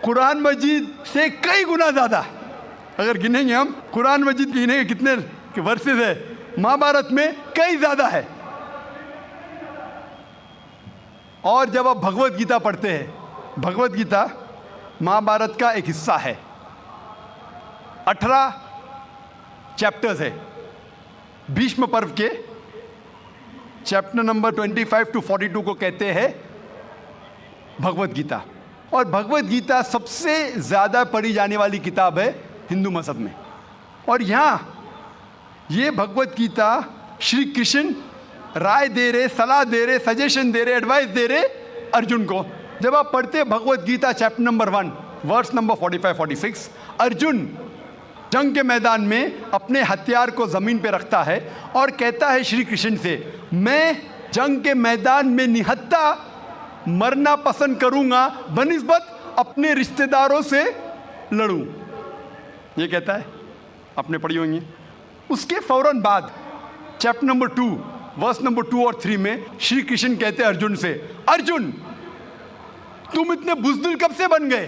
S3: कुरान मजीद से कई गुना ज़्यादा। अगर गिनेंगे हम, कुरान मजीद गिनेंगे कितने वर्सेस है, महाभारत में कई ज़्यादा है। और जब आप भगवत गीता पढ़ते हैं, भगवत गीता महाभारत का एक हिस्सा है। 18 चैप्टर्स है। भीष्म पर्व के चैप्टर नंबर 25 to 42 को कहते हैं भगवत गीता। और भगवत गीता सबसे ज़्यादा पढ़ी जाने वाली किताब है हिंदू मज़हब में। और यहाँ ये भगवत गीता श्री कृष्ण राय दे रहे, सलाह दे रहे, सजेशन दे रहे, एडवाइस दे रहे अर्जुन को। जब आप पढ़ते Bhagavad Gita chapter number 1 verse number 45-46, Arjun जंग के मैदान में अपने हथियार को ज़मीन पे रखता है और कहता है श्री कृष्ण से, मैं जंग के मैदान में निहत्था मरना पसंद करूंगा बनिस्बत अपने रिश्तेदारों से लड़ूं। ये कहता है, आपने पढ़ी होंगी। उसके फौरन बाद चैप्टर नंबर 2 वर्स नंबर 2 और 3 में श्री कृष्ण कहते हैं अर्जुन से, अर्जुन तुम इतने बुज़दिल कब से बन गए,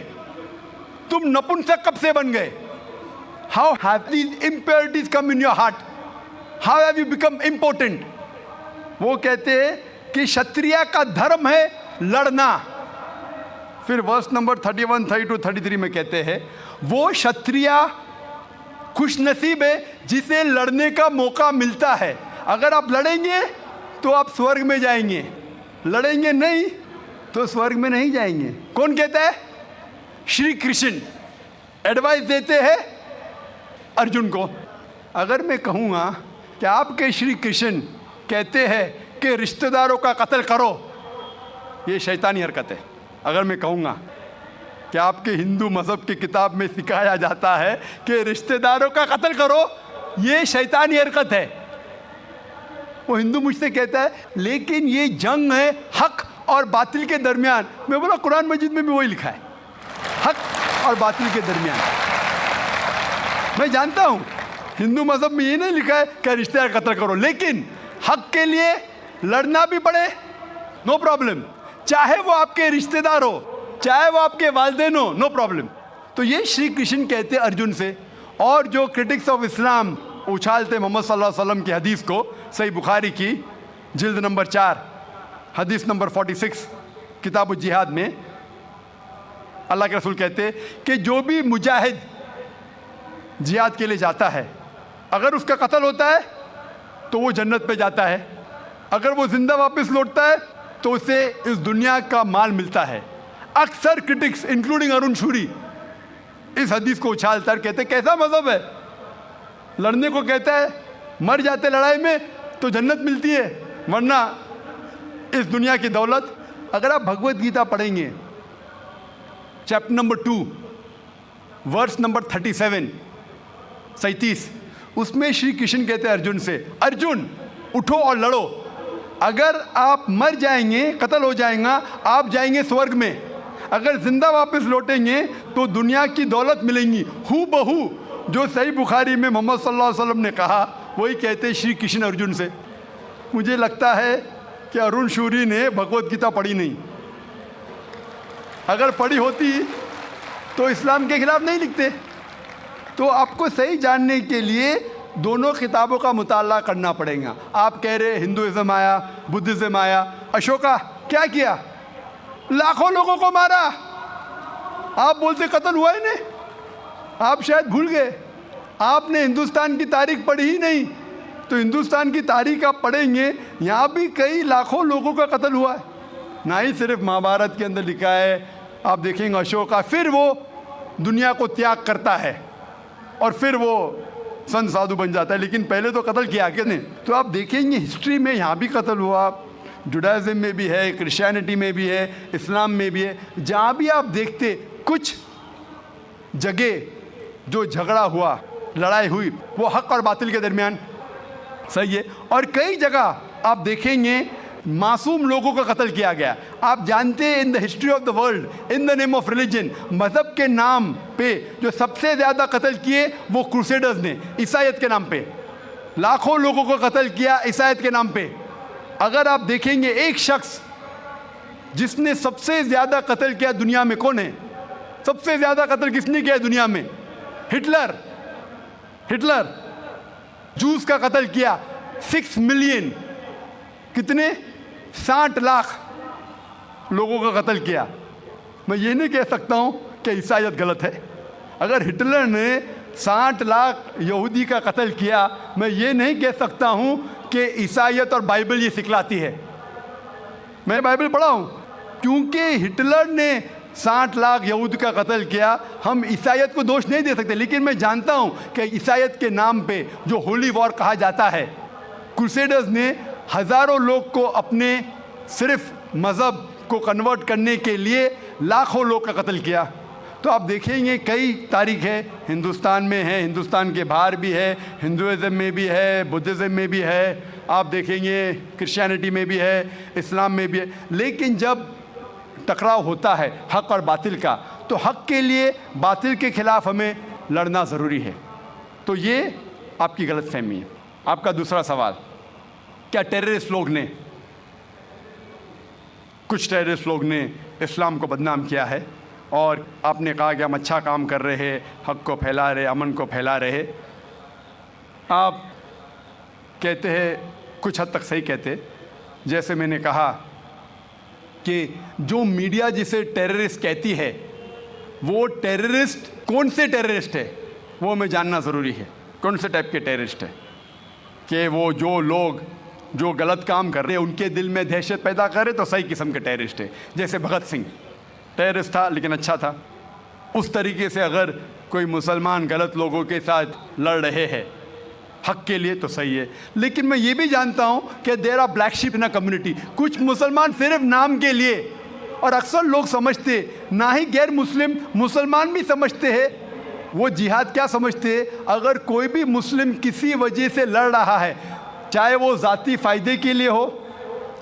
S3: तुम नपुंसक कब से बन गए? How have these impurities come in your heart, how have you become important? वो कहते हैं कि क्षत्रिय का धर्म है लड़ना। फिर वर्स नंबर 31, 32, 33 में कहते हैं, वो क्षत्रिय खुशनसीब है जिसे लड़ने का मौका मिलता है। अगर आप लड़ेंगे तो आप स्वर्ग में जाएंगे, लड़ेंगे नहीं तो स्वर्ग में नहीं जाएंगे। कौन कहता है? श्री कृष्ण एडवाइस देते हैं अर्जुन को। अगर मैं कहूँगा कि आपके श्री कृष्ण कहते हैं कि रिश्तेदारों का कत्ल करो, ये शैतानी हरकत है। अगर मैं कहूँगा कि आपके हिंदू मज़हब की किताब में सिखाया जाता है कि रिश्तेदारों का कत्ल करो, ये शैतानी हरकत है। वो हिंदू मुझसे कहता है लेकिन ये जंग है हक और बातिल के दरमियान। मैं बोला कुरान मजीद में भी वही लिखा है, हक और बातिल के दरमियान। मैं जानता हूँ हिंदू मज़हब में ये नहीं लिखा है कि रिश्तेदार कत्ल करो, लेकिन हक के लिए लड़ना भी पड़े, नो प्रॉब्लम। चाहे वो आपके रिश्तेदार हो, चाहे वो आपके वालिदैन हो, नो प्रॉब्लम। तो ये श्री कृष्ण कहते अर्जुन से। और जो क्रिटिक्स ऑफ इस्लाम उछालते मोहम्मद सल्लल्लाहु अलैहि वसल्लम की हदीस को, सही बुखारी की जिल्द नंबर 4 हदीस नंबर 46 किताब जिहाद में अल्लाह के रसूल कहते कि जो भी मुजाहिद जिहाद के लिए जाता है, अगर उसका कत्ल होता है तो वो जन्नत पे जाता है, अगर वो जिंदा वापस लौटता है तो उसे इस दुनिया का माल मिलता है। अक्सर क्रिटिक्स इंक्लूडिंग अरुण शूरी इस हदीस को उछालकर कहते कैसा मज़हब है, लड़ने को कहता है, मर जाते लड़ाई में तो जन्नत मिलती है, वरना इस दुनिया की दौलत। अगर आप भगवत गीता पढ़ेंगे चैप्टर नंबर 2 वर्स नंबर 37, उसमें श्री कृष्ण कहते हैं अर्जुन से, अर्जुन उठो और लड़ो। अगर आप मर जाएंगे, कत्ल हो जाएगा, आप जाएंगे स्वर्ग में। अगर जिंदा वापस लौटेंगे तो दुनिया की दौलत मिलेंगी। हू बहू जो सही बुखारी में मोहम्मद सल्लल्लाहु अलैहि वसल्लम ने कहा, वही कहते श्री कृष्ण अर्जुन से। मुझे लगता है कि अरुण शूरी ने भगवत गीता पढ़ी नहीं। अगर पढ़ी होती तो इस्लाम के खिलाफ नहीं लिखते। तो आपको सही जानने के लिए दोनों किताबों का मुताला करना पड़ेगा। आप कह रहे हिंदुइज्म आया, बुद्धिज़्म आया, अशोका क्या किया? लाखों लोगों को मारा। आप बोलते कत्ल हुआ ही नहीं। आप शायद भूल गए, आपने हिंदुस्तान की तारीख पढ़ी ही नहीं। तो हिंदुस्तान की तारीख आप पढ़ेंगे, यहाँ भी कई लाखों लोगों का कत्ल हुआ है। ना ही सिर्फ महाभारत के अंदर लिखा है, आप देखेंगे अशोका फिर वो दुनिया को त्याग करता है और फिर वो संत साधु बन जाता है, लेकिन पहले तो कत्ल किया किसने? तो आप देखेंगे हिस्ट्री में यहाँ भी कत्ल हुआ, जुडाइज़म में भी है, क्रिश्चियनिटी में भी है, इस्लाम में भी है। जहाँ भी आप देखते कुछ जगह जो झगड़ा हुआ, लड़ाई हुई, वो हक और बातिल के दरमियान, सही है। और कई जगह आप देखेंगे मासूम लोगों का कत्ल किया गया। आप जानते हैं in the history of the world, in the name of religion, मज़हब के नाम पे जो सबसे ज़्यादा कत्ल किए वो क्रूसेडर्स ने, ईसाईयत के नाम पे लाखों लोगों को कत्ल किया, ईसाईयत के नाम पे। अगर आप देखेंगे एक शख्स जिसने सबसे ज़्यादा कत्ल किया दुनिया में, कौन है? सबसे ज़्यादा कत्ल किसने किया दुनिया में? हिटलर। हिटलर जूस का कत्ल किया, 6 मिलियन, कितने? 60 लाख लोगों का कत्ल किया। मैं ये नहीं कह सकता हूँ कि ईसाईयत गलत है। अगर हिटलर ने 60 लाख यहूदी का कत्ल किया, मैं ये नहीं कह सकता हूँ कि ईसाईयत और बाइबल ये सिखलाती है। मैं बाइबल पढ़ा हूँ, क्योंकि हिटलर ने 60 लाख यहूद का कत्ल किया, हम ईसाईयत को दोष नहीं दे सकते। लेकिन मैं जानता हूँ कि ईसाईयत के नाम पे जो होली वॉर कहा जाता है, क्रूसेडर्स ने हज़ारों लोग को अपने सिर्फ मज़हब को कन्वर्ट करने के लिए लाखों लोग का कत्ल किया। तो आप देखेंगे कई तारीख है, हिंदुस्तान में है, हिंदुस्तान के बाहर भी है, हिंदुइज़्म में भी है, बुद्धिज़्म में भी है, आप देखेंगे क्रिश्चियनिटी में भी है, इस्लाम में भी है। लेकिन जब टकराव होता है हक़ और बातिल का, तो हक़ के लिए बातिल के ख़िलाफ़ हमें लड़ना ज़रूरी है। तो ये आपकी गलतफहमी है। आपका दूसरा सवाल, क्या टेररिस्ट लोग ने, कुछ टेररिस्ट लोग ने इस्लाम को बदनाम किया है, और आपने कहा कि हम अच्छा काम कर रहे हैं, हक़ को फैला रहे, अमन को फैला रहे। आप कहते हैं, कुछ हद तक सही कहते, जैसे मैंने कहा कि जो मीडिया जिसे टेररिस्ट कहती है, वो टेररिस्ट कौन से टेररिस्ट है वो हमें जानना ज़रूरी है। कौन से टाइप के टेररिस्ट है, कि वो जो लोग जो गलत काम कर रहे हैं उनके दिल में दहशत पैदा करे तो सही किस्म के टेररिस्ट है। जैसे भगत सिंह टेररिस्ट था लेकिन अच्छा था, उस तरीके से अगर कोई मुसलमान गलत लोगों के साथ लड़ रहे हैं हक़ के लिए तो सही है। लेकिन मैं ये भी जानता हूँ कि there are black sheep in a community. कुछ मुसलमान सिर्फ नाम के लिए, और अक्सर लोग समझते, ना ही गैर मुस्लिम, मुसलमान भी समझते हैं, वो जिहाद क्या समझते हैं, अगर कोई भी मुस्लिम किसी वजह से लड़ रहा है, चाहे वो ज़ाती फ़ायदे के लिए हो,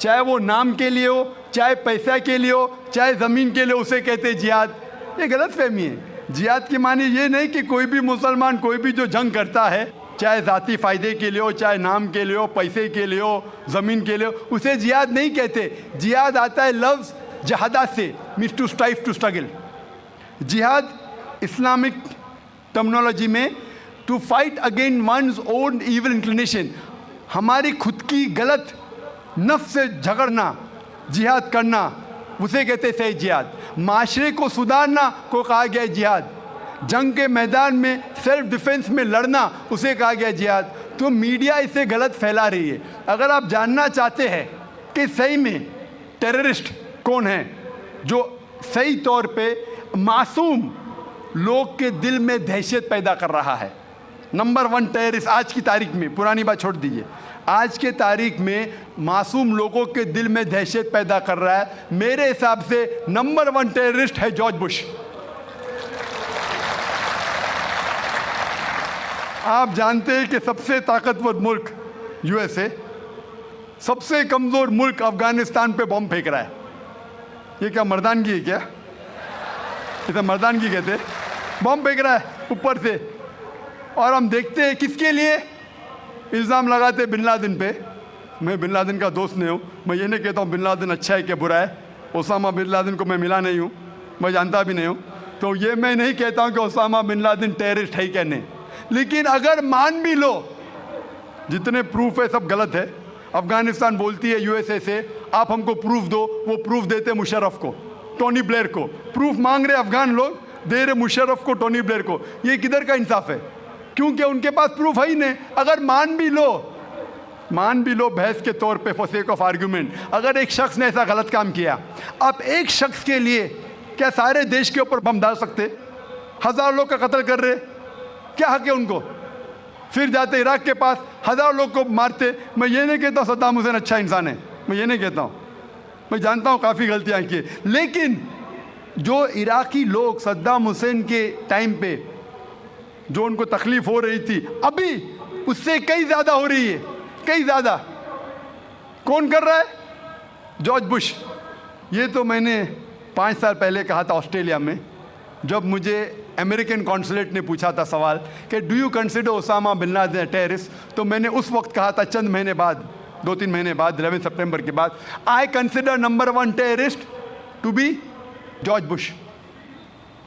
S3: चाहे वो नाम के लिए हो, चाहे पैसा के लिए हो, चाहे ज़मीन के लिए, उसे कहते हैं जिहाद। ये गलत फहमी है। जिहाद की मानी ये नहीं कि कोई भी मुसलमान कोई भी जो जंग करता है, चाहे ज़ाती फ़ायदे के लिए हो, चाहे नाम के लिए हो, पैसे के लिए हो, ज़मीन के लिए हो, उसे जिहाद नहीं कहते। जिहाद आता है लफ्ज़ जहादा से, means to strive, to struggle. जिहाद इस्लामिक टर्मिनोलॉजी में to fight against one's own evil inclination, हमारी खुद की गलत नफ्स से झगड़ना, जिहाद करना, उसे कहते हैं सही जिहाद। माशरे को सुधारना को कहा गया है जिहाद। जंग के मैदान में सेल्फ डिफेंस में लड़ना, उसे कहा गया जिहाद। तो मीडिया इसे गलत फैला रही है। अगर आप जानना चाहते हैं कि सही में टेररिस्ट कौन है जो सही तौर पे मासूम लोग के दिल में दहशत पैदा कर रहा है, नंबर 1 टेररिस्ट आज की तारीख में, पुरानी बात छोड़ दीजिए, आज के तारीख में मासूम लोगों के दिल में दहशत पैदा कर रहा है, मेरे हिसाब से नंबर 1 टेररिस्ट है जॉर्ज बुश। आप जानते हैं कि सबसे ताकतवर मुल्क यूएसए, सबसे कमज़ोर मुल्क अफ़गानिस्तान पे बम फेंक रहा है। ये क्या मर्दानगी है क्या? इसे मर्दानगी कहते, बम फेंक रहा है ऊपर से, और हम देखते हैं किसके लिए इल्ज़ाम लगाते बिन लादेन पे। मैं बिन लादेन का दोस्त नहीं हूँ, मैं ये नहीं कहता हूँ बिन लादेन अच्छा है कि बुरा है। ओसामा बिन लादेन को मैं मिला नहीं हूँ, मैं जानता भी नहीं हूँ, तो ये मैं नहीं कहता हूँ कि ओसामा बिन लादेन टेररिस्ट है क्या नहीं। लेकिन अगर मान भी लो, जितने प्रूफ है सब गलत है। अफ़गानिस्तान बोलती है यूएसए से, आप हमको प्रूफ दो, वो प्रूफ देते मुशर्रफ को, टोनी ब्लेयर को। प्रूफ मांग रहे अफ़गान लोग, दे रहे मुशर्रफ को, टोनी ब्लेयर को। ये किधर का इंसाफ है? क्योंकि उनके पास प्रूफ है ही नहीं। अगर मान भी लो बहस के तौर पे, फॉर सेक ऑफ आर्ग्यूमेंट, अगर एक शख्स ने ऐसा गलत काम किया, आप एक शख्स के लिए क्या सारे देश के ऊपर बम डाल सकते? 1000 लोग का कत्ल कर रहे, क्या हक है उनको? फिर जाते इराक के पास 1000 लोग को मारते। मैं ये नहीं कहता सद्दाम हुसैन अच्छा इंसान है, मैं ये नहीं कहता हूँ, मैं जानता हूँ काफ़ी गलतियाँ की, लेकिन जो इराकी लोग सद्दाम हुसैन के टाइम पे जो उनको तकलीफ़ हो रही थी, अभी उससे कई ज़्यादा हो रही है, कई ज़्यादा। कौन कर रहा है? George Bush. ये तो मैंने 5 साल पहले कहा था ऑस्ट्रेलिया में, जब मुझे अमेरिकन कॉन्सुलेट ने पूछा था सवाल कि do you consider Osama bin Laden terrorist, तो मैंने उस वक्त कहा था, चंद महीने बाद, 2-3 महीने बाद, 11 सितंबर के बाद, I consider number 1 terrorist to be George Bush,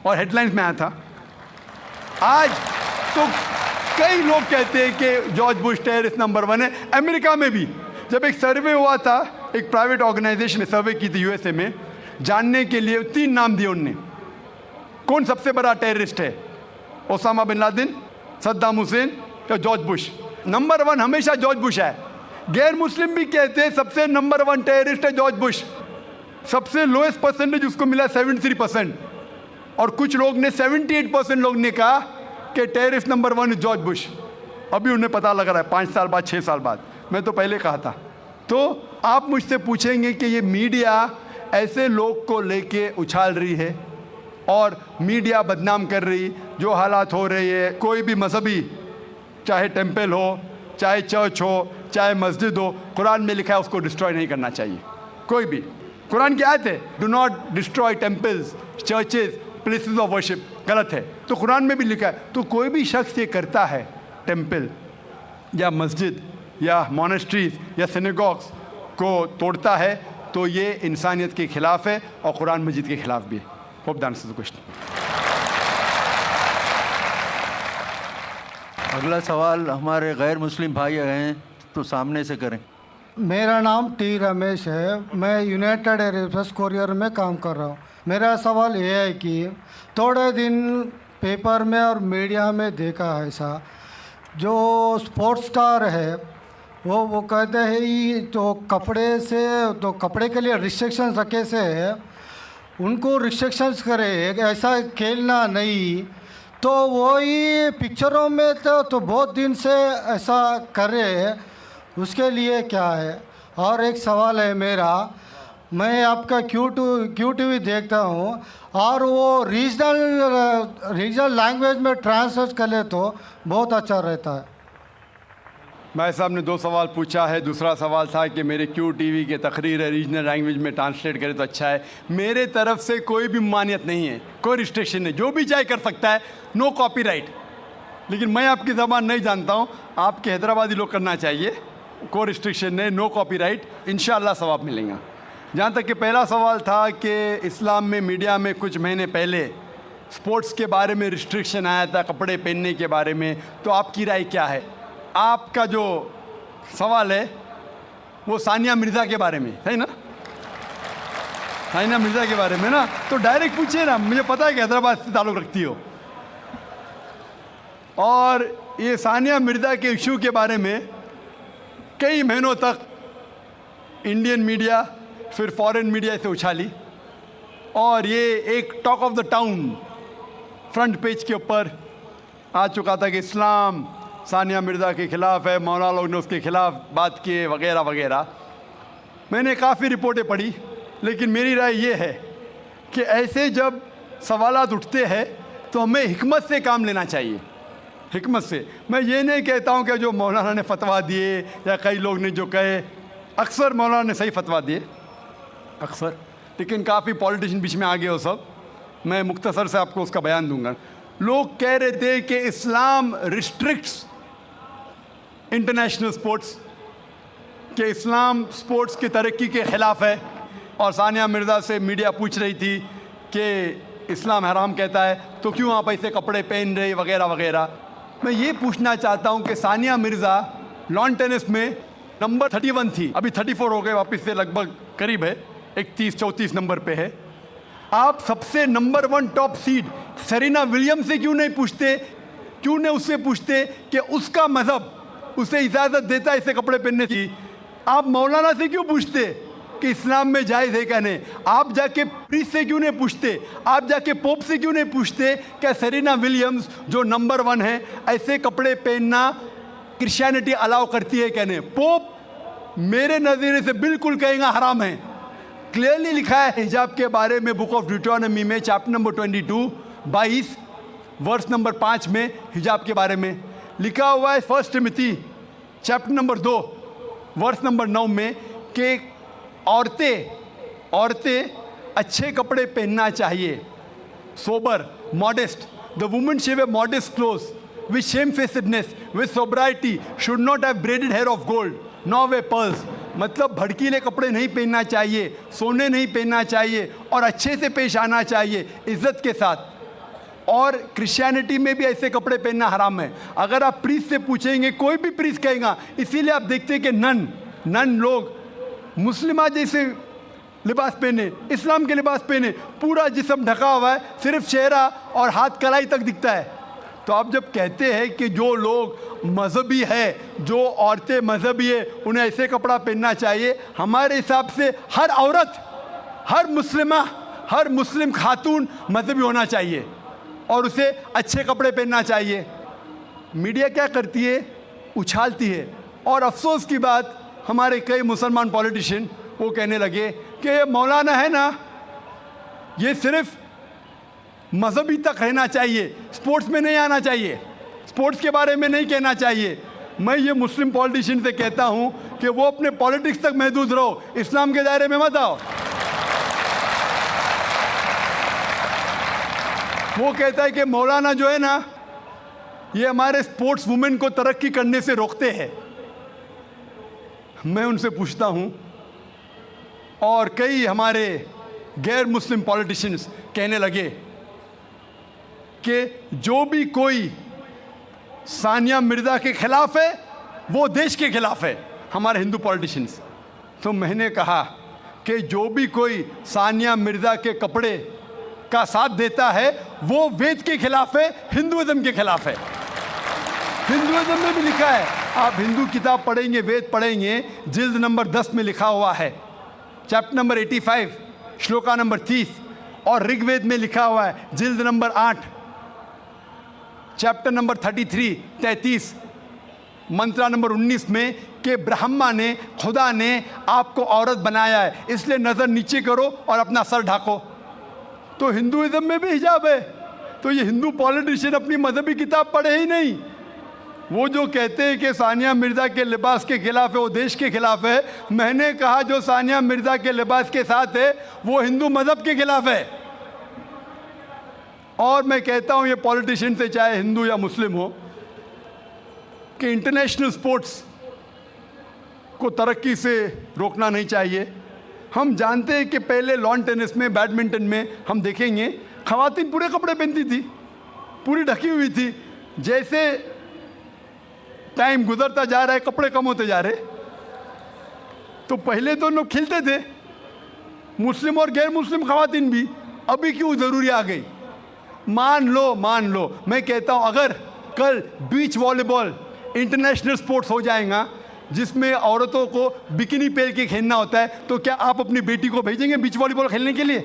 S3: और हेडलाइंस में आया था। आज तो कई लोग कहते हैं कि जॉर्ज बुश टेररिस्ट नंबर 1 है। अमेरिका में भी जब एक सर्वे हुआ था, एक प्राइवेट ऑर्गेनाइजेशन ने सर्वे की थी यूएसए में, जानने के लिए 3 नाम दिए उनने। कौन सबसे बड़ा टेररिस्ट है? Osama bin Laden, Saddam Hussein या जॉर्ज बुश? नंबर 1 हमेशा जॉर्ज बुश है। गैर मुस्लिम भी कहते हैं सबसे नंबर 1 टेररिस्ट है जॉर्ज बुश। सबसे लोएस्ट परसेंटेज उसको मिला 73%, और कुछ लोग ने 78% लोग ने कहा कि टेररिस्ट नंबर 1 जॉर्ज बुश। अभी उन्हें पता लग रहा है 5 साल बाद, 6 साल बाद। मैं तो पहले कहा था। तो आप मुझसे पूछेंगे कि ये मीडिया ऐसे लोग को लेके उछाल रही है और मीडिया बदनाम कर रही, जो हालात हो रही है, कोई भी मजहबी, चाहे टेम्पल हो, चाहे चर्च हो, चाहे मस्जिद हो, कुरान में लिखा है उसको डिस्ट्रॉय नहीं करना चाहिए। कोई भी कुरान की आयत है, do not destroy temples, churches, places of worship, गलत है। तो कुरान में भी लिखा है। तो कोई भी शख्स ये करता है, टेम्पल या मस्जिद या मोनेस्ट्रीज या सिनेगॉग्स को तोड़ता है, तो ये इंसानियत के खिलाफ है और कुरान मजीद के खिलाफ भी है। Hope that answers the question.
S2: अगला सवाल हमारे गैर मुस्लिम भाई हैं तो सामने से करें।
S12: मेरा नाम टी रमेश है। मैं यूनाइटेड एयरफोर्स कोरियर में काम कर रहा हूँ। मेरा सवाल ये है कि थोड़े दिन पेपर में और मीडिया में देखा है ऐसा, जो स्पोर्ट्स स्टार है वो कहते हैं ये तो कपड़े के लिए रिस्ट्रिक्शंस रखे से है, उनको रिस्ट्रिक्शंस करे, ऐसा खेलना नहीं। तो वही पिक्चरों में तो बहुत दिन से ऐसा करे, उसके लिए क्या है? और एक सवाल है मेरा, मैं आपका क्यू टीवी देखता हूँ और वो रीजनल लैंग्वेज में ट्रांसलेट कर ले तो बहुत अच्छा रहता है।
S3: भाई साहब ने 2 सवाल पूछा है। दूसरा सवाल था कि मेरे क्यू टीवी के तकरीर है रीजनल लैंग्वेज में ट्रांसलेट करे तो अच्छा है। मेरे तरफ से कोई भी मान्यत नहीं है, कोई रिस्ट्रिक्शन नहीं, जो भी चाहे कर सकता है, नो कॉपीराइट। लेकिन मैं आपकी ज़बान नहीं जानता हूँ, आपके हैदराबादी लोग करना चाहिए, कोई रिस्ट्रिक्शन नहीं, नो कॉपीराइट, इंशाअल्लाह सवाब मिलेगा। जहाँ तक कि पहला सवाल था कि इस्लाम में मीडिया में कुछ महीने पहले स्पोर्ट्स के बारे में रिस्ट्रिक्शन आया था, कपड़े पहनने के बारे में, तो आपकी राय क्या है? आपका जो सवाल है वो सानिया मिर्ज़ा के बारे में, सही ना? सानिया मिर्ज़ा के बारे में ना, तो डायरेक्ट पूछिए ना, मुझे पता है कि हैदराबाद से ताल्लुक़ रखती हो। और ये सानिया मिर्ज़ा के इशू के बारे में कई महीनों तक इंडियन मीडिया फिर फॉरेन मीडिया से उछाली, और ये एक talk of the town front page के ऊपर आ चुका था कि इस्लाम सानिया मिर्ज़ा के ख़िलाफ़ है, मौलाना लोग ने उसके ख़िलाफ़ बात किए वगैरह वगैरह। मैंने काफ़ी रिपोर्टें पढ़ी, लेकिन मेरी राय ये है कि ऐसे जब सवालात उठते हैं तो हमें हिकमत से काम लेना चाहिए, हिकमत से। मैं ये नहीं कहता हूँ कि जो मौलाना ने फतवा दिए या कई लोग ने जो कहे, अक्सर मौलाना ने सही फतवा दिए अक्सर, लेकिन काफ़ी पॉलिटिशियन बीच में आ गए हो सब। मैं मुख्तसर से आपको उसका बयान दूंगा। लोग कह रहे थे कि इस्लाम रिस्ट्रिक्ट्स इंटरनेशनल स्पोर्ट्स, कि इस्लाम स्पोर्ट्स की तरक्की के ख़िलाफ़ है, और सानिया मिर्ज़ा से मीडिया पूछ रही थी कि इस्लाम हराम कहता है तो क्यों आप ऐसे कपड़े पहन रहे वगैरह वगैरह। मैं ये पूछना चाहता हूँ कि सानिया मिर्ज़ा लॉन टेनिस में नंबर 31 थी, अभी 34 हो गए, वापस से लगभग करीब है, 31-34 नंबर पे है। आप सबसे number 1 top seed Serena Williams से क्यों नहीं पूछते, क्यों नहीं उससे पूछते कि उसका मज़हब उसे इजाज़त देता है ऐसे कपड़े पहनने की? आप मौलाना से क्यों पूछते कि इस्लाम में जायज़ है क्या नहीं? आप जाके प्रीस्ट से क्यों नहीं पूछते? आप जाके पोप से क्यों नहीं पूछते क्या सेरेना विलियम्स जो नंबर 1 है ऐसे कपड़े पहनना क्रिश्चियनिटी अलाउ करती है क्या नहीं? पोप मेरे नज़रिए से बिल्कुल कहेगा हराम है। क्लियरली लिखा है हिजाब के बारे में बुक ऑफ ड्यूटोनॉमी में चैप्टर नंबर 22 वर्स नंबर 5 में हिजाब के बारे में लिखा हुआ है। 1 Timothy chapter number 2 verse number 9 में कि औरतें अच्छे कपड़े पहनना चाहिए, sober, modest. The woman should wear modest clothes with shamefacedness, with sobriety, should not have braided hair of gold, nor wear pearls। मतलब भड़कीले कपड़े नहीं पहनना चाहिए, सोने नहीं पहनना चाहिए, और अच्छे से पेश आना चाहिए इज्जत के साथ। और क्रिश्चियनिटी में भी ऐसे कपड़े पहनना हराम है। अगर आप प्रीस्ट से पूछेंगे, कोई भी प्रीस्ट कहेगा। इसीलिए आप देखते हैं कि नन लोग मुस्लिमा जैसे लिबास पहने, इस्लाम के लिबास पहने, पूरा जिस्म ढका हुआ है, सिर्फ चेहरा और हाथ कलाई तक दिखता है। तो आप जब कहते हैं कि जो लोग मजहबी है, जो औरतें मजहबी है, उन्हें ऐसे कपड़ा पहनना चाहिए, हमारे हिसाब से हर औरत, हर मुस्लिमा, हर मुस्लिम खातून मजहबी होना चाहिए और उसे अच्छे कपड़े पहनना चाहिए। मीडिया क्या करती है? उछालती है। और अफसोस की बात, हमारे कई मुसलमान पॉलिटिशियन वो कहने लगे कि ये मौलाना है ना, ये सिर्फ मजहबी तक रहना चाहिए, स्पोर्ट्स में नहीं आना चाहिए, स्पोर्ट्स के बारे में नहीं कहना चाहिए। मैं ये मुस्लिम पॉलिटिशियन से कहता हूँ कि वो अपने पॉलिटिक्स तक महदूद रहो, इस्लाम के दायरे में मत आओ। वो कहता है कि मौलाना जो है ना, ये हमारे स्पोर्ट्स वुमेन को तरक्की करने से रोकते हैं। मैं उनसे पूछता हूँ, और कई हमारे गैर मुस्लिम पॉलिटिशियंस कहने लगे कि जो भी कोई सानिया मिर्ज़ा के खिलाफ है वो देश के खिलाफ है, हमारे हिंदू पॉलिटिशियंस। तो मैंने कहा कि जो भी कोई सानिया मिर्ज़ा के कपड़े का साथ देता है वो वेद के खिलाफ है, हिंदुइज्म के खिलाफ है। हिंदुइज्म में भी लिखा है, आप हिंदू किताब पढ़ेंगे, वेद पढ़ेंगे, जिल्द नंबर 10 में लिखा हुआ है, चैप्टर नंबर 85, श्लोका नंबर 30, और ऋग्वेद में लिखा हुआ है जिल्द नंबर 8, चैप्टर नंबर 33, मंत्रा नंबर 19 में, कि ब्रह्मा ने, खुदा ने आपको औरत बनाया है, इसलिए नज़र नीचे करो और अपना सर ढाको। तो हिंदुइज्म में भी हिजाब है। तो ये हिंदू पॉलिटिशियन अपनी मजहबी किताब पढ़े ही नहीं। वो जो कहते हैं कि सानिया मिर्ज़ा के लिबास के खिलाफ है, वो देश के खिलाफ है। मैंने कहा जो सानिया मिर्ज़ा के लिबास के साथ है वो हिंदू मज़हब के खिलाफ है। और मैं कहता हूँ ये पॉलिटिशियन से, चाहे हिंदू या मुस्लिम हो, कि इंटरनेशनल स्पोर्ट्स को तरक्की से रोकना नहीं चाहिए। हम जानते हैं कि पहले लॉन टेनिस में, बैडमिंटन में हम देखेंगे ख़वातीन पूरे कपड़े पहनती थी, पूरी ढकी हुई थी। जैसे टाइम गुजरता जा रहा है, कपड़े कम होते जा रहे। तो पहले तो लोग खिलते थे, मुस्लिम और गैर मुस्लिम ख़वातीन भी, अभी क्यों ज़रूरी आ गई? मान लो मैं कहता हूँ अगर कल बीच वॉलीबॉल इंटरनेशनल स्पोर्ट्स हो जाएगा जिसमें औरतों को बिकिनी पहन के खेलना होता है, तो क्या आप अपनी बेटी को भेजेंगे बीच वॉलीबॉल खेलने के लिए?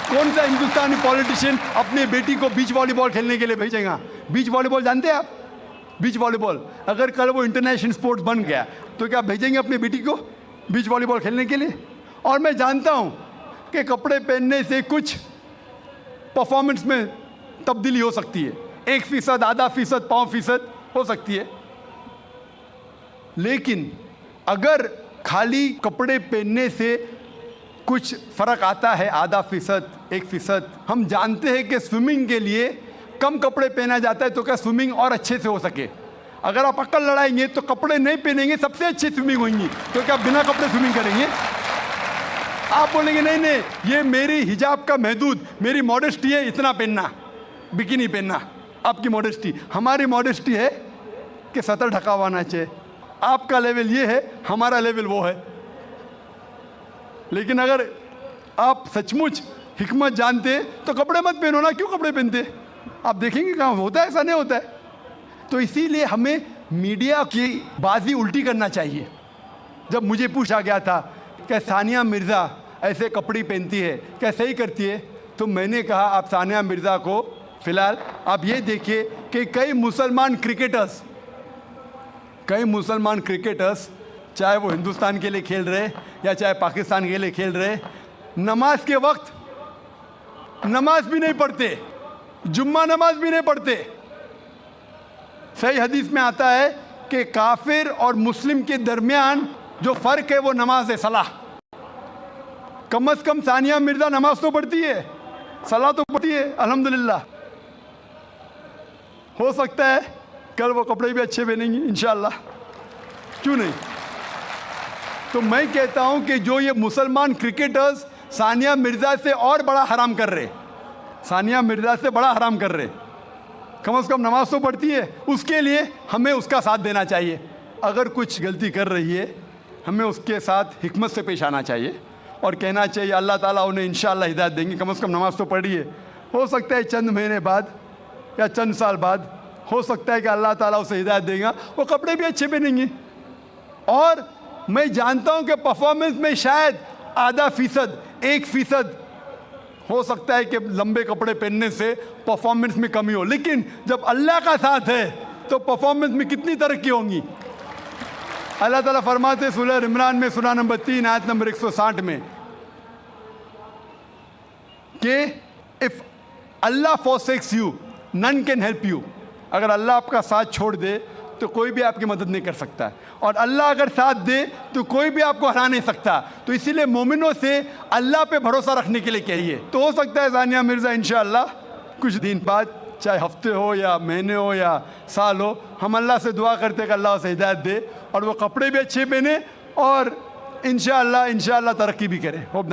S3: कौन सा हिंदुस्तानी पॉलिटिशियन अपनी बेटी को बीच वॉलीबॉल खेलने के लिए भेजेगा? बीच वॉलीबॉल जानते हैं आप? बीच वॉलीबॉल अगर कल वो इंटरनेशनल स्पोर्ट्स बन गया तो क्या भेजेंगे अपनी बेटी को बीच वॉलीबॉल खेलने के लिए? और मैं जानता हूँ कि कपड़े पहनने से कुछ परफॉर्मेंस में तब्दीली हो सकती है, 1%, आधा फीसद, 5% हो सकती है। लेकिन अगर खाली कपड़े पहनने से कुछ फ़र्क आता है, आधा फीसद, 1%, हम जानते हैं कि स्विमिंग के लिए कम कपड़े पहना जाता है तो क्या स्विमिंग और अच्छे से हो सके? अगर आप अक्ल लड़ाएंगे तो कपड़े नहीं पहनेंगे, सबसे अच्छी स्विमिंग होगी, तो क्या बिना कपड़े स्विमिंग करेंगे? आप बोलेंगे नहीं, ये मेरी हिजाब का महदूद, मेरी मॉडेस्टी है, इतना पहनना, बिकिनी पहनना। आपकी मॉडेस्टी, हमारी मॉडेस्टी है कि सतर ढका हुआ होना चाहिए। आपका लेवल ये है, हमारा लेवल वो है। लेकिन अगर आप सचमुच हिकमत जानते तो कपड़े मत पहनो ना, क्यों कपड़े पहनते? आप देखेंगे कहाँ होता है, ऐसा नहीं होता है। तो इसीलिए हमें मीडिया की बाजी उल्टी करना चाहिए। जब मुझे पूछा गया था कि सानिया मिर्ज़ा ऐसे कपड़े पहनती है, क्या सही करती है, तो मैंने कहा आप सानिया मिर्ज़ा को फ़िलहाल आप ये देखिए कि कई मुसलमान क्रिकेटर्स चाहे वो हिंदुस्तान के लिए खेल रहे या चाहे पाकिस्तान के लिए खेल रहे, नमाज के वक्त नमाज भी नहीं पढ़ते, जुम्मा नमाज भी नहीं पढ़ते। सही हदीस में आता है कि काफिर और मुस्लिम के दरमियान जो फ़र्क है वो नमाज है, सलाह। कम से कम सानिया मिर्ज़ा नमाज तो पढ़ती है, सलाह तो पढ़ती है, अल्हम्दुलिल्लाह। हो सकता है कल वो कपड़े भी अच्छे पहनेंगी इंशाअल्लाह, क्यों नहीं? तो मैं कहता हूं कि जो ये मुसलमान क्रिकेटर्स सानिया मिर्ज़ा से और बड़ा हराम कर रहे, सानिया मिर्ज़ा से बड़ा हराम कर रहे, कम से कम नमाज तो पढ़ती है, उसके लिए हमें उसका साथ देना चाहिए। अगर कुछ गलती कर रही है हमें उसके साथ हिकमत से पेश आना चाहिए, और कहना चाहिए अल्लाह ताला उन्हें इंशाअल्लाह हिदायत देंगे, कम से कम नमाज़ तो पढ़िए। हो सकता है चंद महीने बाद या चंद साल बाद हो सकता है कि अल्लाह ताला उसे हिदायत देगा, वो कपड़े भी अच्छे पहनेंगे। और मैं जानता हूँ कि परफॉर्मेंस में शायद आधा फीसद 1% हो सकता है कि लंबे कपड़े पहनने से परफॉर्मेंस में कमी हो, लेकिन जब अल्लाह का साथ है तो परफॉर्मेंस में कितनी तरक्की होंगी। अल्लाह ताला फरमाते सूरह इमरान में सूरह नंबर 3 आयत नंबर 160 में कि if Allah forsakes you none can help you, अगर अल्लाह आपका साथ छोड़ दे तो कोई भी आपकी मदद नहीं कर सकता, और अल्लाह अगर साथ दे तो कोई भी आपको हरा नहीं सकता। तो इसीलिए मोमिनों से अल्लाह पे भरोसा रखने के लिए कहिए। तो हो सकता है जानिया मिर्ज़ा इंशाअल्लाह कुछ दिन बाद, चाहे हफ्ते हो या महीने हो या साल हो, हम अल्लाह से दुआ करते कि अल्लाह उसे हिदायत दे और वो कपड़े भी अच्छे पहने और इंशाअल्लाह तरक्की भी करे। होप